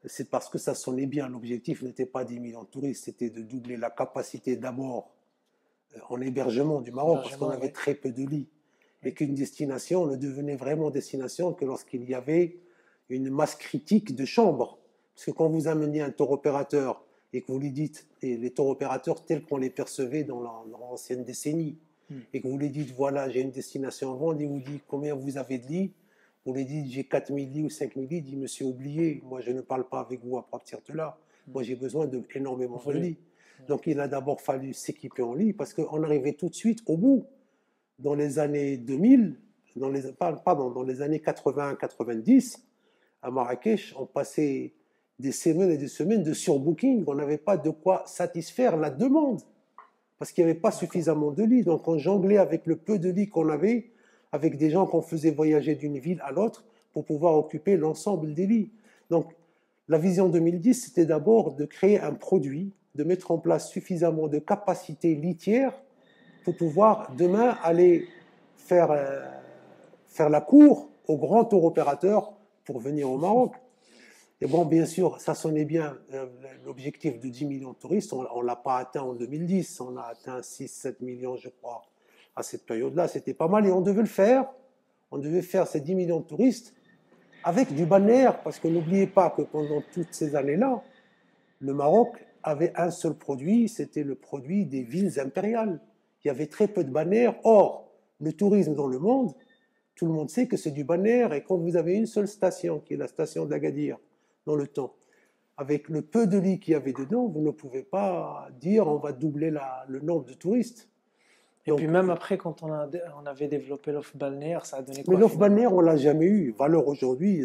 c'est parce que ça sonnait bien. L'objectif n'était pas 10 millions de touristes, c'était de doubler la capacité d'abord en hébergement du Maroc, parce qu'on avait très peu de lits. Et qu'une destination ne devenait vraiment destination que lorsqu'il y avait une masse critique de chambres. Parce que quand vous ameniez un tour opérateur et que vous lui dites, et les tours opérateurs tels qu'on les percevait dans l'ancienne décennie, et que vous lui dites, voilà, j'ai une destination à vendre, il vous dit combien vous avez de lits, vous lui dites, j'ai 4000 lits ou 5000 lits, il dit, monsieur, oubliez, moi je ne parle pas avec vous à partir de là, moi j'ai besoin d'énormément de lits. Donc il a d'abord fallu s'équiper en lits, parce qu'on arrivait tout de suite au bout. Dans les années 2000, dans les années 80-90, à Marrakech, on passait des semaines et des semaines de surbooking. On n'avait pas de quoi satisfaire la demande, parce qu'il n'y avait pas suffisamment de lits. Donc on jonglait avec le peu de lits qu'on avait, avec des gens qu'on faisait voyager d'une ville à l'autre pour pouvoir occuper l'ensemble des lits. Donc la vision 2010, c'était d'abord de créer un produit, de mettre en place suffisamment de capacités litières pour pouvoir demain aller faire la cour aux grands tour opérateurs pour venir au Maroc. Et bon, bien sûr, ça sonnait bien, l'objectif de 10 millions de touristes, on ne l'a pas atteint en 2010, on a atteint 6-7 millions, je crois, à cette période-là, c'était pas mal, et on devait le faire, on devait faire ces 10 millions de touristes avec du balnéaire, parce que n'oubliez pas que pendant toutes ces années-là, le Maroc avait un seul produit, c'était le produit des villes impériales. Il y avait très peu de balnéaires. Or, le tourisme dans le monde, tout le monde sait que c'est du balnéaire. Et quand vous avez une seule station, qui est la station d'Agadir, dans le temps, avec le peu de lits qu'il y avait dedans, vous ne pouvez pas dire on va doubler le nombre de touristes. Et donc, puis même après, quand on avait développé l'offre balnéaire, ça a donné quoi? Mais l'offre balnéaire, on ne l'a jamais eu. Valeur aujourd'hui,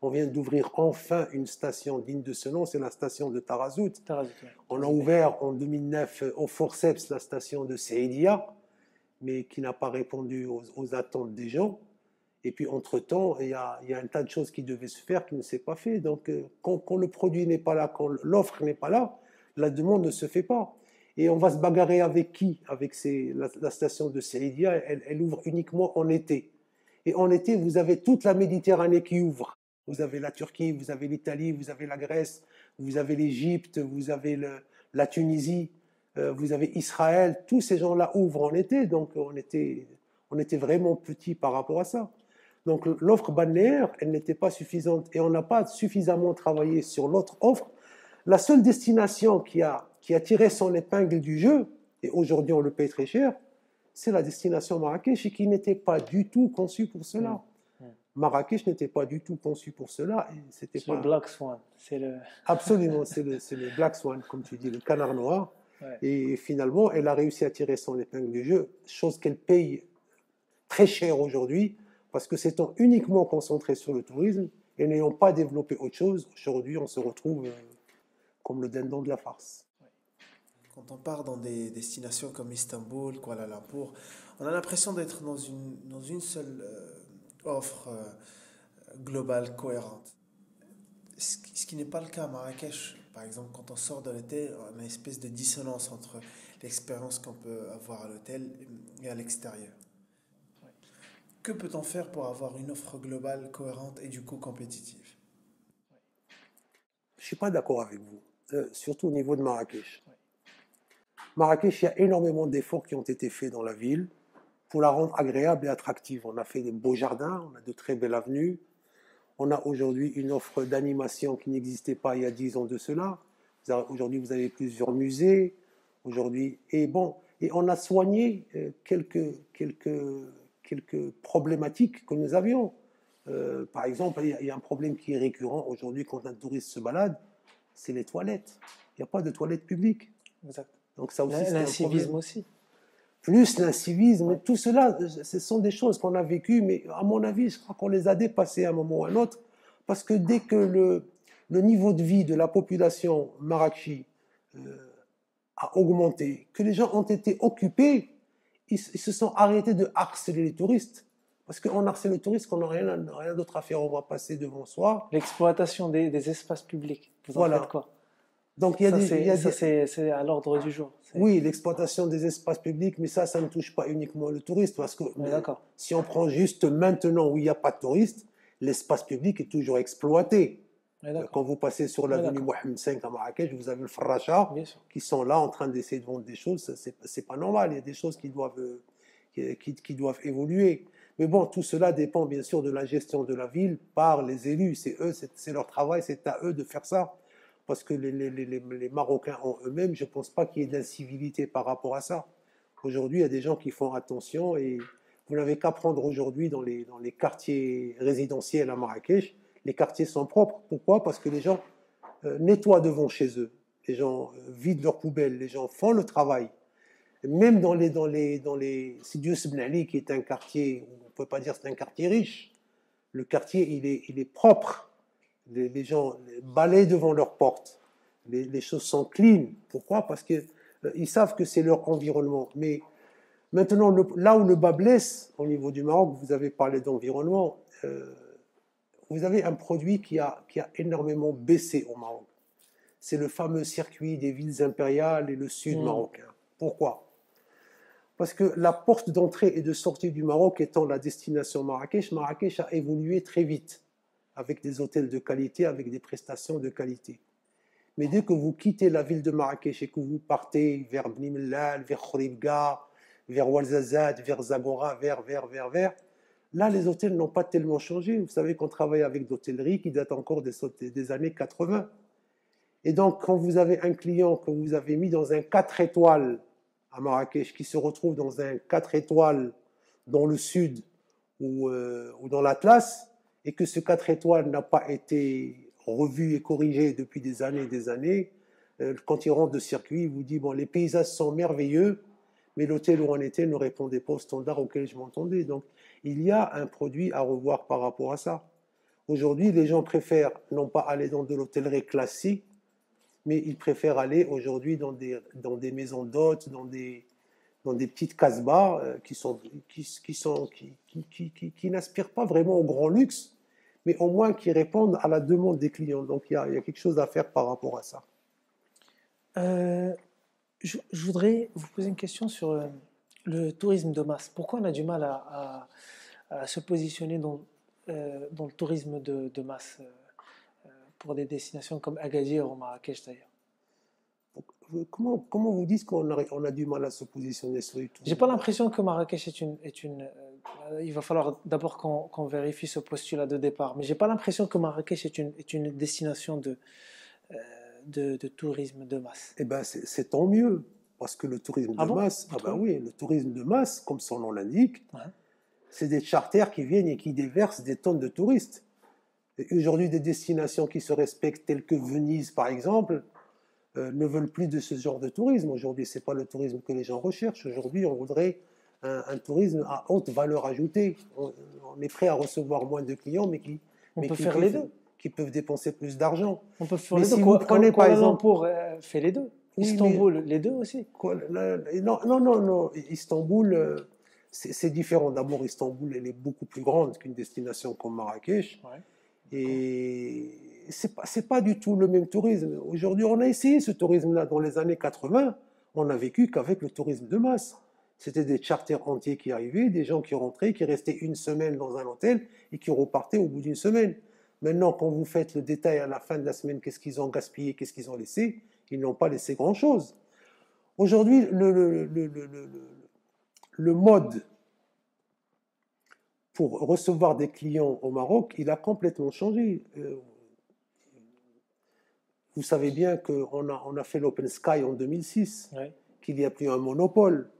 on vient d'ouvrir enfin une station digne de ce nom, c'est la station de Tarazout. On a ouvert en 2009 au forceps la station de Seydia, mais qui n'a pas répondu aux attentes des gens. Et puis entre-temps, il y a un tas de choses qui devaient se faire qui ne s'est pas fait. Donc quand le produit n'est pas là, quand l'offre n'est pas là, la demande ne se fait pas. Et on va se bagarrer avec qui? Avec la station de Seydia, elle ouvre uniquement en été. Et en été, vous avez toute la Méditerranée qui ouvre. Vous avez la Turquie, vous avez l'Italie, vous avez la Grèce, vous avez l'Égypte, vous avez la Tunisie, vous avez Israël. Tous ces gens-là ouvrent en été, donc on était vraiment petit par rapport à ça. Donc l'offre balnéaire, elle n'était pas suffisante et on n'a pas suffisamment travaillé sur l'autre offre. La seule destination qui a tiré son épingle du jeu, et aujourd'hui on le paye très cher, c'est la destination Marrakech et qui n'était pas du tout conçue pour cela. Marrakech n'était pas du tout conçu pour cela. C'est le Black Swan. Absolument, c'est le Black Swan, comme tu dis, le canard noir. Ouais. Et finalement, elle a réussi à tirer son épingle du jeu, chose qu'elle paye très cher aujourd'hui, parce que s'étant uniquement concentré sur le tourisme et n'ayant pas développé autre chose, aujourd'hui on se retrouve comme le dindon de la farce. Quand on part dans des destinations comme Istanbul, Kuala Lumpur, on a l'impression d'être dans une seule offre globale, cohérente. Ce qui n'est pas le cas à Marrakech, Par exemple, quand on sort de l'hôtel, on a une espèce de dissonance entre l'expérience qu'on peut avoir à l'hôtel et à l'extérieur. Que peut-on faire pour avoir une offre globale, cohérente et du coup compétitive? Je ne suis pas d'accord avec vous, surtout au niveau de Marrakech. Marrakech, il y a énormément d'efforts qui ont été faits dans la ville pour la rendre agréable et attractive. On a fait de beaux jardins, on a de très belles avenues. On a aujourd'hui une offre d'animation qui n'existait pas il y a 10 ans de cela. Aujourd'hui, vous avez plusieurs musées. Aujourd'hui, et on a soigné quelques problématiques que nous avions. Par exemple, il y a un problème qui est récurrent aujourd'hui quand un touriste se balade, c'est les toilettes. Il n'y a pas de toilettes publiques. Exact. Donc ça aussi, c'est un L'incivisme problème. aussi. Plus l'incivisme, tout cela, ce sont des choses qu'on a vécues, mais à mon avis, je crois qu'on les a dépassées à un moment ou à un autre, parce que dès que le niveau de vie de la population marrakchi a augmenté, que les gens ont été occupés, ils se sont arrêtés de harceler les touristes. Parce qu'on harcèle les touristes, qu'on n'a rien d'autre à faire, on va passer devant soi. L'exploitation des espaces publics, vous en Voilà. faites quoi? Donc, c'est à l'ordre du jour. Oui, l'exploitation des espaces publics, mais ça ne touche pas uniquement le touriste, parce que si on prend juste maintenant où il n'y a pas de touristes, l'espace public est toujours exploité. Quand vous passez sur l'avenue Mohamed V à Marrakech, vous avez le Farracha qui sont là en train d'essayer de vendre des choses. C'est pas normal, il y a des choses qui doivent évoluer. Mais bon, tout cela dépend bien sûr de la gestion de la ville par les élus. C'est eux, c'est leur travail, c'est à eux de faire ça. Parce que les Marocains en eux-mêmes, je ne pense pas qu'il y ait d'incivilité par rapport à ça. Aujourd'hui, il y a des gens qui font attention et vous n'avez qu'à prendre aujourd'hui dans les quartiers résidentiels à Marrakech, les quartiers sont propres. Pourquoi? Parce que les gens nettoient devant chez eux, les gens vident leurs poubelles, les gens font le travail. Même dans les Sidi Youssef Ben Ali, qui est un quartier, on ne peut pas dire c'est un quartier riche, le quartier il est propre. Les gens balayent devant leur porte. Les choses sont clean. Pourquoi? Parce qu'ils savent que c'est leur environnement. Mais maintenant, là où le bas blesse, au niveau du Maroc, vous avez parlé d'environnement, vous avez un produit qui a énormément baissé au Maroc. C'est le fameux circuit des villes impériales et le sud marocain. Pourquoi? Parce que la porte d'entrée et de sortie du Maroc étant la destination Marrakech, Marrakech a évolué très vite, avec des hôtels de qualité, avec des prestations de qualité. Mais dès que vous quittez la ville de Marrakech et que vous partez vers Bni Mellal, vers Khouribga, vers Ouarzazate, vers Zagora, vers, là, les hôtels n'ont pas tellement changé. Vous savez qu'on travaille avec d'hôtellerie qui datent encore des années 80. Et donc, quand vous avez un client que vous avez mis dans un 4 étoiles à Marrakech, qui se retrouve dans un 4 étoiles dans le sud ou dans l'Atlas, et que ce 4 étoiles n'a pas été revu et corrigé depuis des années, quand il rentre de circuit, il vous dit, bon, les paysages sont merveilleux, mais l'hôtel où on était ne répondait pas aux standards auxquels je m'entendais. Donc, il y a un produit à revoir par rapport à ça. Aujourd'hui, les gens préfèrent non pas aller dans de l'hôtellerie classique, mais ils préfèrent aller aujourd'hui dans des maisons d'hôtes, dans des petites casbahs qui n'aspirent pas vraiment au grand luxe, mais au moins qui répondent à la demande des clients. Donc il y a quelque chose à faire par rapport à ça. Je voudrais vous poser une question sur le tourisme de masse. Pourquoi on a du mal à se positionner dans le tourisme de masse pour des destinations comme Agadir ou Marrakech d'ailleurs? Comment vous dites qu'on a du mal à se positionner sur les tourismes? J'ai pas l'impression que Marrakech il va falloir d'abord qu'on vérifie ce postulat de départ, mais j'ai pas l'impression que Marrakech est une destination de tourisme de masse. Eh ben c'est tant mieux, parce que le tourisme de masse, oui, le tourisme de masse, comme son nom l'indique, c'est des charters qui viennent et qui déversent des tonnes de touristes. Et aujourd'hui, des destinations qui se respectent, telles que Venise par exemple, ne veulent plus de ce genre de tourisme. Aujourd'hui, ce n'est pas le tourisme que les gens recherchent. Aujourd'hui, on voudrait un tourisme à haute valeur ajoutée. On est prêt à recevoir moins de clients, mais qui peuvent dépenser plus d'argent. On peut faire les deux. Si vous prenez par exemple, fait les deux. Oui, Istanbul, les deux aussi. Non. Istanbul, c'est différent. D'abord, Istanbul, elle est beaucoup plus grande qu'une destination comme Marrakech. Et c'est pas du tout le même tourisme. Aujourd'hui, on a essayé ce tourisme-là dans les années 80. On n'a vécu qu'avec le tourisme de masse. C'était des charters entiers qui arrivaient, des gens qui rentraient, qui restaient une semaine dans un hôtel et qui repartaient au bout d'une semaine. Maintenant, quand vous faites le détail à la fin de la semaine, qu'est-ce qu'ils ont gaspillé, qu'est-ce qu'ils ont laissé, ils n'ont pas laissé grand-chose. Aujourd'hui, le mode pour recevoir des clients au Maroc, il a complètement changé. Vous savez bien qu'on a fait l'Open Sky en 2006, Ouais. qu'il n'y a plus un monopole.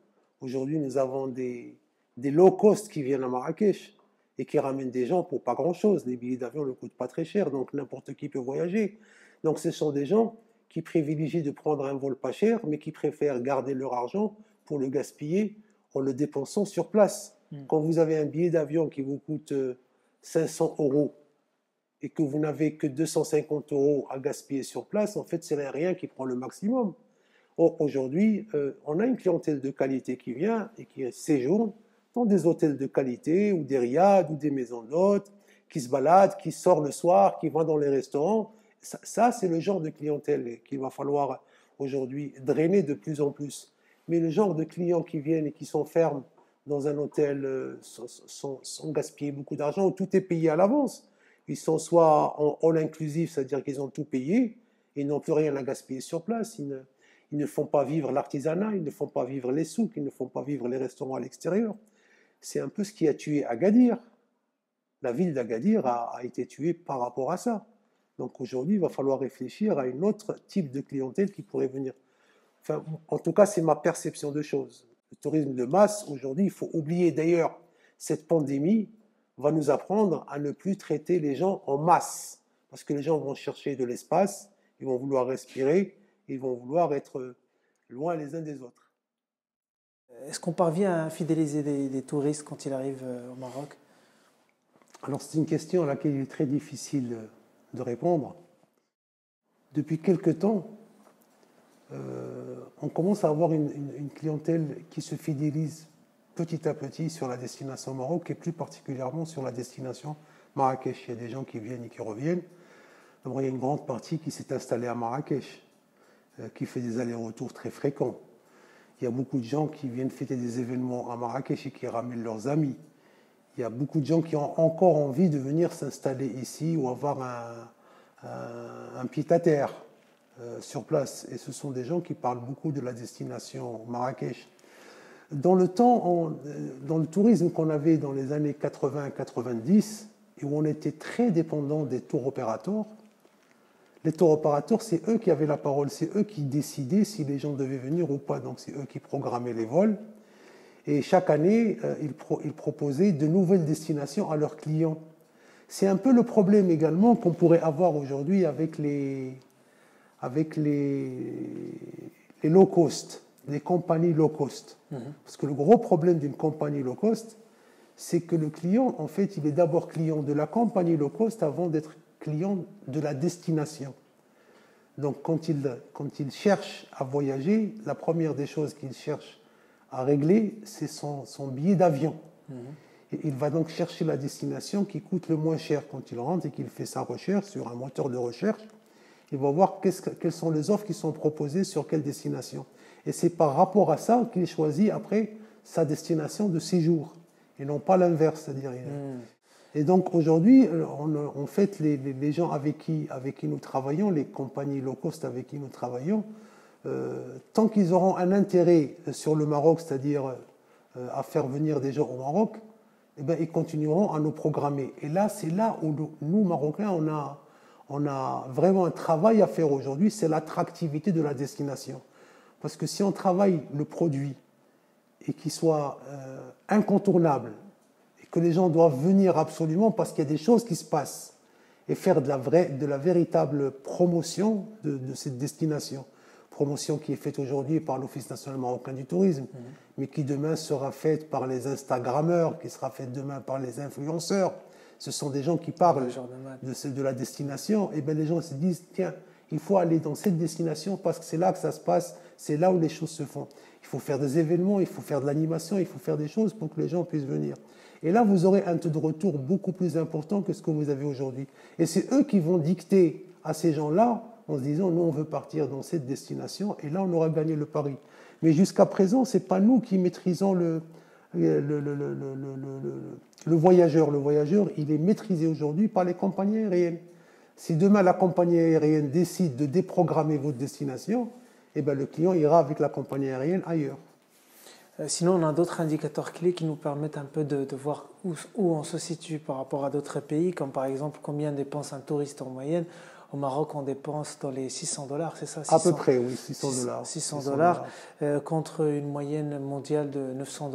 Aujourd'hui, nous avons des low cost qui viennent à Marrakech et qui ramènent des gens pour pas grand-chose. Les billets d'avion ne coûtent pas très cher, donc n'importe qui peut voyager. Donc ce sont des gens qui privilégient de prendre un vol pas cher, mais qui préfèrent garder leur argent pour le gaspiller en le dépensant sur place. Quand vous avez un billet d'avion qui vous coûte 500 € et que vous n'avez que 250 € à gaspiller sur place, en fait, c'est rien qui prend le maximum. Or, aujourd'hui, on a une clientèle de qualité qui vient et qui séjourne dans des hôtels de qualité ou des riads ou des maisons d'hôtes, qui se baladent, qui sort le soir, qui vont dans les restaurants. Ça, c'est le genre de clientèle qu'il va falloir aujourd'hui drainer de plus en plus. Mais le genre de clients qui viennent et qui s'enferment dans un hôtel sans gaspiller beaucoup d'argent, où tout est payé à l'avance. Ils sont soit en all inclusif, c'est-à-dire qu'ils ont tout payé, et ils n'ont plus rien à gaspiller sur place. Ils ne font pas vivre l'artisanat, ils ne font pas vivre les souks, ils ne font pas vivre les restaurants à l'extérieur. C'est un peu ce qui a tué Agadir. La ville d'Agadir a été tuée par rapport à ça. Donc aujourd'hui, il va falloir réfléchir à un autre type de clientèle qui pourrait venir. Enfin, en tout cas, c'est ma perception de choses. Le tourisme de masse, aujourd'hui, il faut oublier. D'ailleurs, cette pandémie va nous apprendre à ne plus traiter les gens en masse. Parce que les gens vont chercher de l'espace, ils vont vouloir respirer, ils vont vouloir être loin les uns des autres. Est-ce qu'on parvient à fidéliser des touristes quand ils arrivent au Maroc? Alors, c'est une question à laquelle il est très difficile de répondre. Depuis quelque temps, on commence à avoir une clientèle qui se fidélise petit à petit sur la destination Maroc et plus particulièrement sur la destination Marrakech. Il y a des gens qui viennent et qui reviennent. D'abord, il y a une grande partie qui s'est installée à Marrakech, qui fait des allers-retours très fréquents. Il y a beaucoup de gens qui viennent fêter des événements à Marrakech et qui ramènent leurs amis. Il y a beaucoup de gens qui ont encore envie de venir s'installer ici ou avoir un pied-à-terre sur place. Et ce sont des gens qui parlent beaucoup de la destination Marrakech. Dans le tourisme qu'on avait dans les années 80-90, et où on était très dépendant des tour opérateurs, les tour opérateurs, c'est eux qui avaient la parole, c'est eux qui décidaient si les gens devaient venir ou pas. Donc c'est eux qui programmaient les vols. Et chaque année, ils proposaient de nouvelles destinations à leurs clients. C'est un peu le problème également qu'on pourrait avoir aujourd'hui avec les low cost, les compagnies low cost. Parce que le gros problème d'une compagnie low cost, c'est que le client, en fait, il est d'abord client de la compagnie low cost avant d'être client de la destination. Donc quand il cherche à voyager, la première des choses qu'il cherche à régler, c'est son billet d'avion. Et il va donc chercher la destination qui coûte le moins cher quand il rentre et qu'il fait sa recherche sur un moteur de recherche. Il va voir quelles sont les offres qui sont proposées sur quelle destination. Et c'est par rapport à ça qu'il choisit après sa destination de séjour, et non pas l'inverse. C'est-à-dire, Et donc aujourd'hui, en fait, les gens avec qui nous travaillons, les compagnies low cost avec qui nous travaillons, tant qu'ils auront un intérêt sur le Maroc, c'est-à-dire à faire venir des gens au Maroc, eh bien, ils continueront à nous programmer. Et là, c'est là où nous, Marocains, on a vraiment un travail à faire aujourd'hui, c'est l'attractivité de la destination. Parce que si on travaille le produit et qu'il soit incontournable, et que les gens doivent venir absolument parce qu'il y a des choses qui se passent, et faire de la véritable promotion de cette destination, promotion qui est faite aujourd'hui par l'Office national marocain du tourisme, mais qui demain sera faite par les Instagrammeurs, qui sera faite demain par les influenceurs. Ce sont des gens qui parlent de la destination, et bien les gens se disent, tiens, il faut aller dans cette destination parce que c'est là que ça se passe, c'est là où les choses se font. Il faut faire des événements, il faut faire de l'animation, il faut faire des choses pour que les gens puissent venir. Et là, vous aurez un taux de retour beaucoup plus important que ce que vous avez aujourd'hui. Et c'est eux qui vont dicter à ces gens-là en se disant, nous, on veut partir dans cette destination, et là, on aura gagné le pari. Mais jusqu'à présent, ce n'est pas nous qui maîtrisons le voyageur. Le voyageur, il est maîtrisé aujourd'hui par les compagnies aériennes. Si demain, la compagnie aérienne décide de déprogrammer votre destination, eh bien, le client ira avec la compagnie aérienne ailleurs. Sinon, on a d'autres indicateurs clés qui nous permettent un peu de voir où on se situe par rapport à d'autres pays, comme par exemple combien dépense un touriste en moyenne. Au Maroc, on dépense dans les $600, c'est ça? 600, à peu près, oui, $600. $600 contre une moyenne mondiale de $900.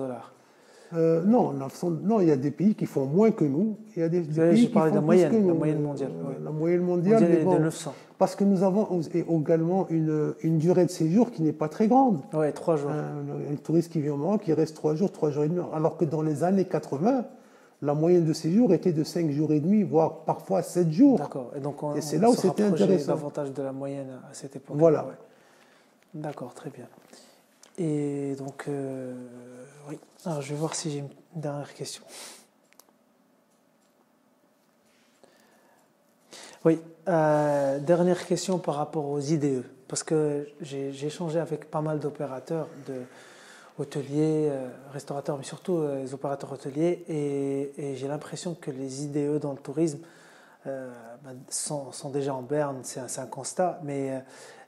Non, il y a des pays qui font moins que nous. Il y a des pays qui font plus que nous. La moyenne mondiale. La moyenne mondiale est de 900. Parce que nous avons également une durée de séjour qui n'est pas très grande. Oui, 3 jours. Un touriste qui vient au Maroc, il reste 3 jours et demi. Alors que dans les années 80, la moyenne de séjour était de 5 jours et demi, voire parfois 7 jours. D'accord. Et donc et c'est là où c'était intéressant. Davantage de la moyenne à cette époque. Voilà. Ouais. D'accord, très bien. Et donc, oui. Alors, je vais voir si j'ai une dernière question. Oui, dernière question par rapport aux IDE, parce que j'ai échangé avec pas mal d'opérateurs, hôteliers, restaurateurs, mais surtout les opérateurs hôteliers, et j'ai l'impression que les IDE dans le tourisme sont déjà en berne, c'est un constat, mais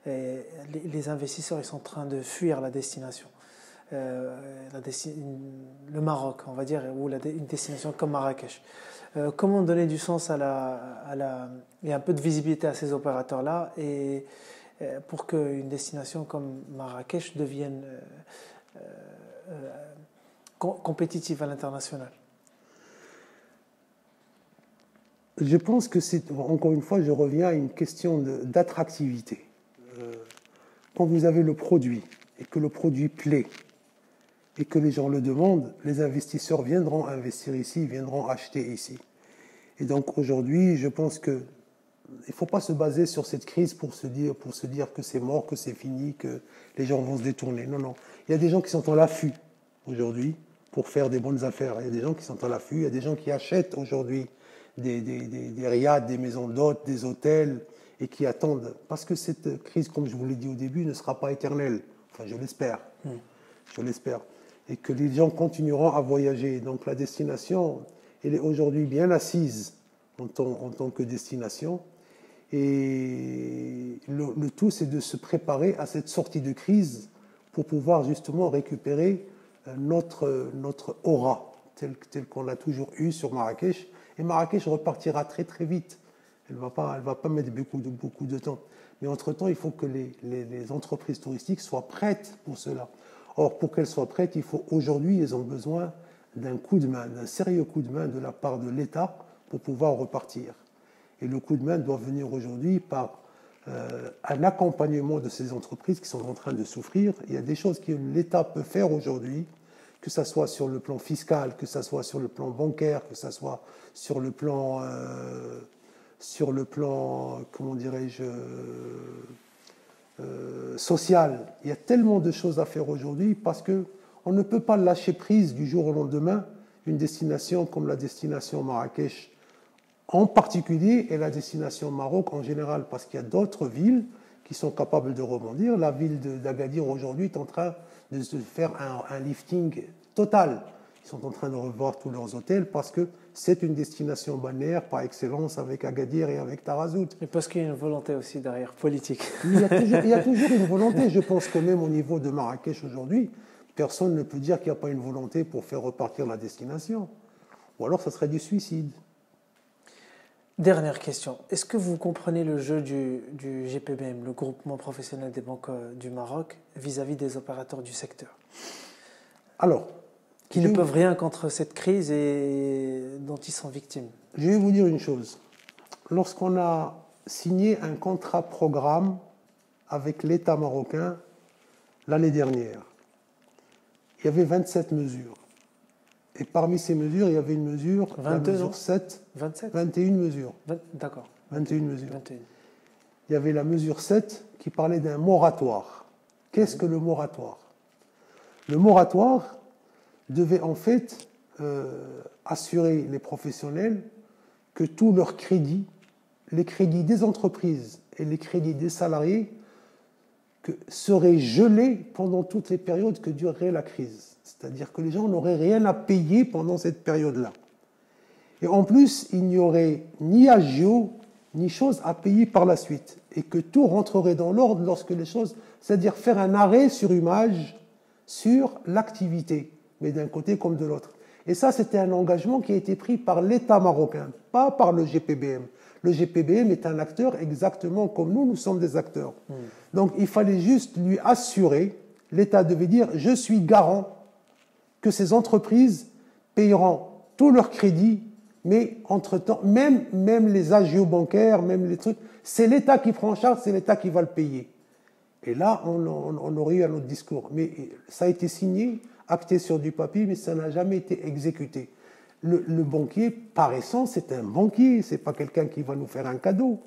les investisseurs ils sont en train de fuir la destination. Le Maroc, on va dire, ou une destination comme Marrakech. Comment donner du sens et un peu de visibilité à ces opérateurs-là et pour qu'une destination comme Marrakech devienne compétitive à l'international? Je pense que c'est, encore une fois, je reviens à une question d'attractivité. Quand vous avez le produit et que le produit plaît, et que les gens le demandent, les investisseurs viendront investir ici, viendront acheter ici. Et donc aujourd'hui, je pense qu'il ne faut pas se baser sur cette crise pour se dire que c'est mort, que c'est fini, que les gens vont se détourner. Non, non. Il y a des gens qui sont en l'affût aujourd'hui pour faire des bonnes affaires. Il y a des gens qui sont en l'affût, il y a des gens qui achètent aujourd'hui des riads, des maisons d'hôtes, des hôtels, et qui attendent. Parce que cette crise, comme je vous l'ai dit au début, ne sera pas éternelle. Enfin, je l'espère. Je l'espère. Et que les gens continueront à voyager. Donc la destination, elle est aujourd'hui bien assise en tant que destination. Et le tout, c'est de se préparer à cette sortie de crise pour pouvoir justement récupérer notre aura, telle qu'on l'a toujours eue sur Marrakech. Et Marrakech repartira très très vite. Elle va pas mettre beaucoup de temps. Mais entre-temps, il faut que les entreprises touristiques soient prêtes pour cela. Or, pour qu'elles soient prêtes, il faut aujourd'hui, elles ont besoin d'un coup de main, d'un sérieux coup de main de la part de l'État pour pouvoir repartir. Et le coup de main doit venir aujourd'hui par un accompagnement de ces entreprises qui sont en train de souffrir. Il y a des choses que l'État peut faire aujourd'hui, que ce soit sur le plan fiscal, que ce soit sur le plan bancaire, que ce soit sur le plan comment dirais-je, social. Il y a tellement de choses à faire aujourd'hui parce qu'on ne peut pas lâcher prise du jour au lendemain une destination comme la destination Marrakech en particulier et la destination Maroc en général, parce qu'il y a d'autres villes qui sont capables de rebondir. La ville d'Agadir aujourd'hui est en train de se faire un lifting total. Ils sont en train de revoir tous leurs hôtels parce que c'est une destination balnéaire par excellence avec Agadir et avec Tarazout. Et parce qu'il y a une volonté aussi derrière, politique. Il y a toujours une volonté. Je pense que même au niveau de Marrakech aujourd'hui, personne ne peut dire qu'il n'y a pas une volonté pour faire repartir la destination. Ou alors ça serait du suicide. Dernière question. Est-ce que vous comprenez le jeu du GPBM, le groupement professionnel des banques du Maroc, vis-à-vis des opérateurs du secteur? Alors, qui ne peuvent rien contre cette crise et dont ils sont victimes. Je vais vous dire une chose. Lorsqu'on a signé un contrat programme avec l'État marocain l'année dernière, il y avait 27 mesures. Et parmi ces mesures, il y avait une mesure, 22, la mesure 7, 27 21 mesures. D'accord. 21 mesures. 21. il y avait la mesure 7 qui parlait d'un moratoire. Qu'est-ce que le moratoire? Le moratoire devait en fait assurer les professionnels que tous leurs crédits, les crédits des entreprises et les crédits des salariés, seraient gelés pendant toutes les périodes que durerait la crise. C'est-à-dire que les gens n'auraient rien à payer pendant cette période-là. Et en plus, il n'y aurait ni agio, ni chose à payer par la suite. Et que tout rentrerait dans l'ordre lorsque les choses... C'est-à-dire faire un arrêt sur image sur l'activité, mais d'un côté comme de l'autre. Et ça, c'était un engagement qui a été pris par l'État marocain, pas par le GPBM. Le GPBM est un acteur exactement comme nous, nous sommes des acteurs. Donc il fallait juste lui assurer, l'État devait dire, je suis garant que ces entreprises payeront tous leurs crédits, mais entre-temps, même les agios bancaires, même les trucs, c'est l'État qui prend en charge, c'est l'État qui va le payer. Et là, on aurait eu un autre discours. Mais ça a été signé, acté sur du papier, mais ça n'a jamais été exécuté. Le banquier, par essence, c'est un banquier. Ce n'est pas quelqu'un qui va nous faire un cadeau.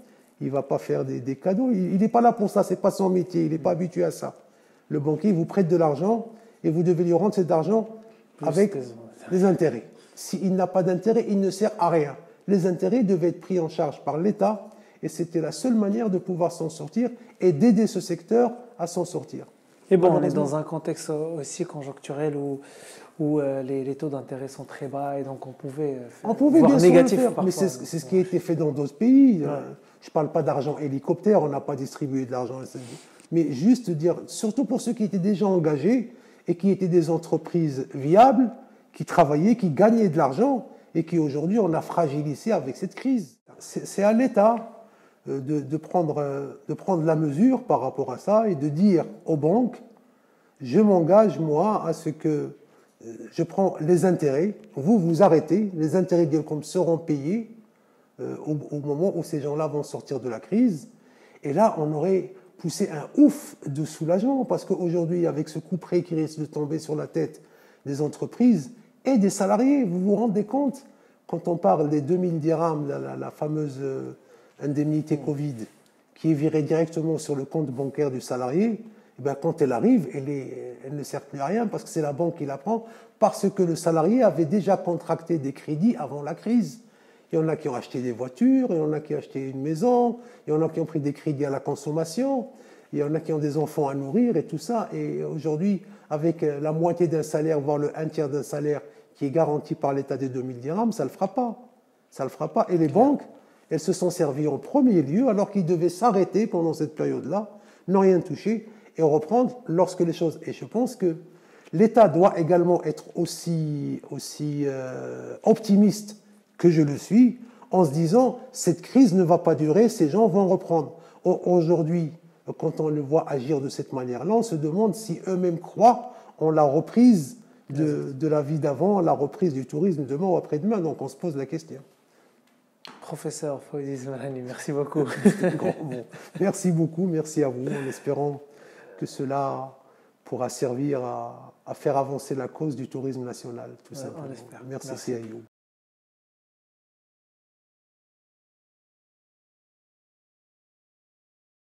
Il ne va pas faire des cadeaux. Il n'est pas là pour ça. Ce n'est pas son métier. Il n'est pas habitué à ça. Le banquier vous prête de l'argent et vous devez lui rendre cet argent avec les intérêts. S'il n'a pas d'intérêt, il ne sert à rien. Les intérêts devaient être pris en charge par l'État et c'était la seule manière de pouvoir s'en sortir et d'aider ce secteur à s'en sortir. Et bon, on est dans un contexte aussi conjoncturel où les taux d'intérêt sont très bas et donc on pouvait bien négatif sûr le faire, mais c'est ce qui a été fait dans d'autres pays. Ouais. Je ne parle pas d'argent hélicoptère, on n'a pas distribué de l'argent, mais juste dire, surtout pour ceux qui étaient déjà engagés et qui étaient des entreprises viables, qui travaillaient, qui gagnaient de l'argent et qui aujourd'hui on a fragilisé avec cette crise. C'est à l'État de prendre la mesure par rapport à ça et de dire aux banques, je m'engage moi à ce que je prends les intérêts, vous arrêtez, les intérêts d'Elcom seront payés au moment où ces gens-là vont sortir de la crise. Et là, on aurait poussé un ouf de soulagement parce qu'aujourd'hui, avec ce coup près qui risque de tomber sur la tête des entreprises et des salariés, vous vous rendez compte, quand on parle des 2000 dirhams, la fameuse indemnité Covid, qui est virée directement sur le compte bancaire du salarié, et bien quand elle arrive, elle ne sert plus à rien parce que c'est la banque qui la prend, parce que le salarié avait déjà contracté des crédits avant la crise. Il y en a qui ont acheté des voitures, il y en a qui ont acheté une maison, il y en a qui ont pris des crédits à la consommation, il y en a qui ont des enfants à nourrir et tout ça. Et aujourd'hui, avec la moitié d'un salaire, voire le 1/3 d'un salaire qui est garanti par l'État des 2000 dirhams, ça ne le fera pas. Ça ne le fera pas. Et les banques, elles se sont servies en premier lieu, alors qu'ils devaient s'arrêter pendant cette période-là, n'ont rien touché, et reprendre lorsque les choses... Et je pense que l'État doit également être aussi optimiste que je le suis, en se disant, cette crise ne va pas durer, ces gens vont reprendre. Aujourd'hui, quand on le voit agir de cette manière-là, on se demande si eux-mêmes croient en la reprise de la vie d'avant, la reprise du tourisme demain ou après-demain. Donc on se pose la question. Professeur Fawzi Zmrani, merci beaucoup. Bon, merci beaucoup, merci à vous, en espérant que cela pourra servir à faire avancer la cause du tourisme national, tout simplement. Merci. Merci.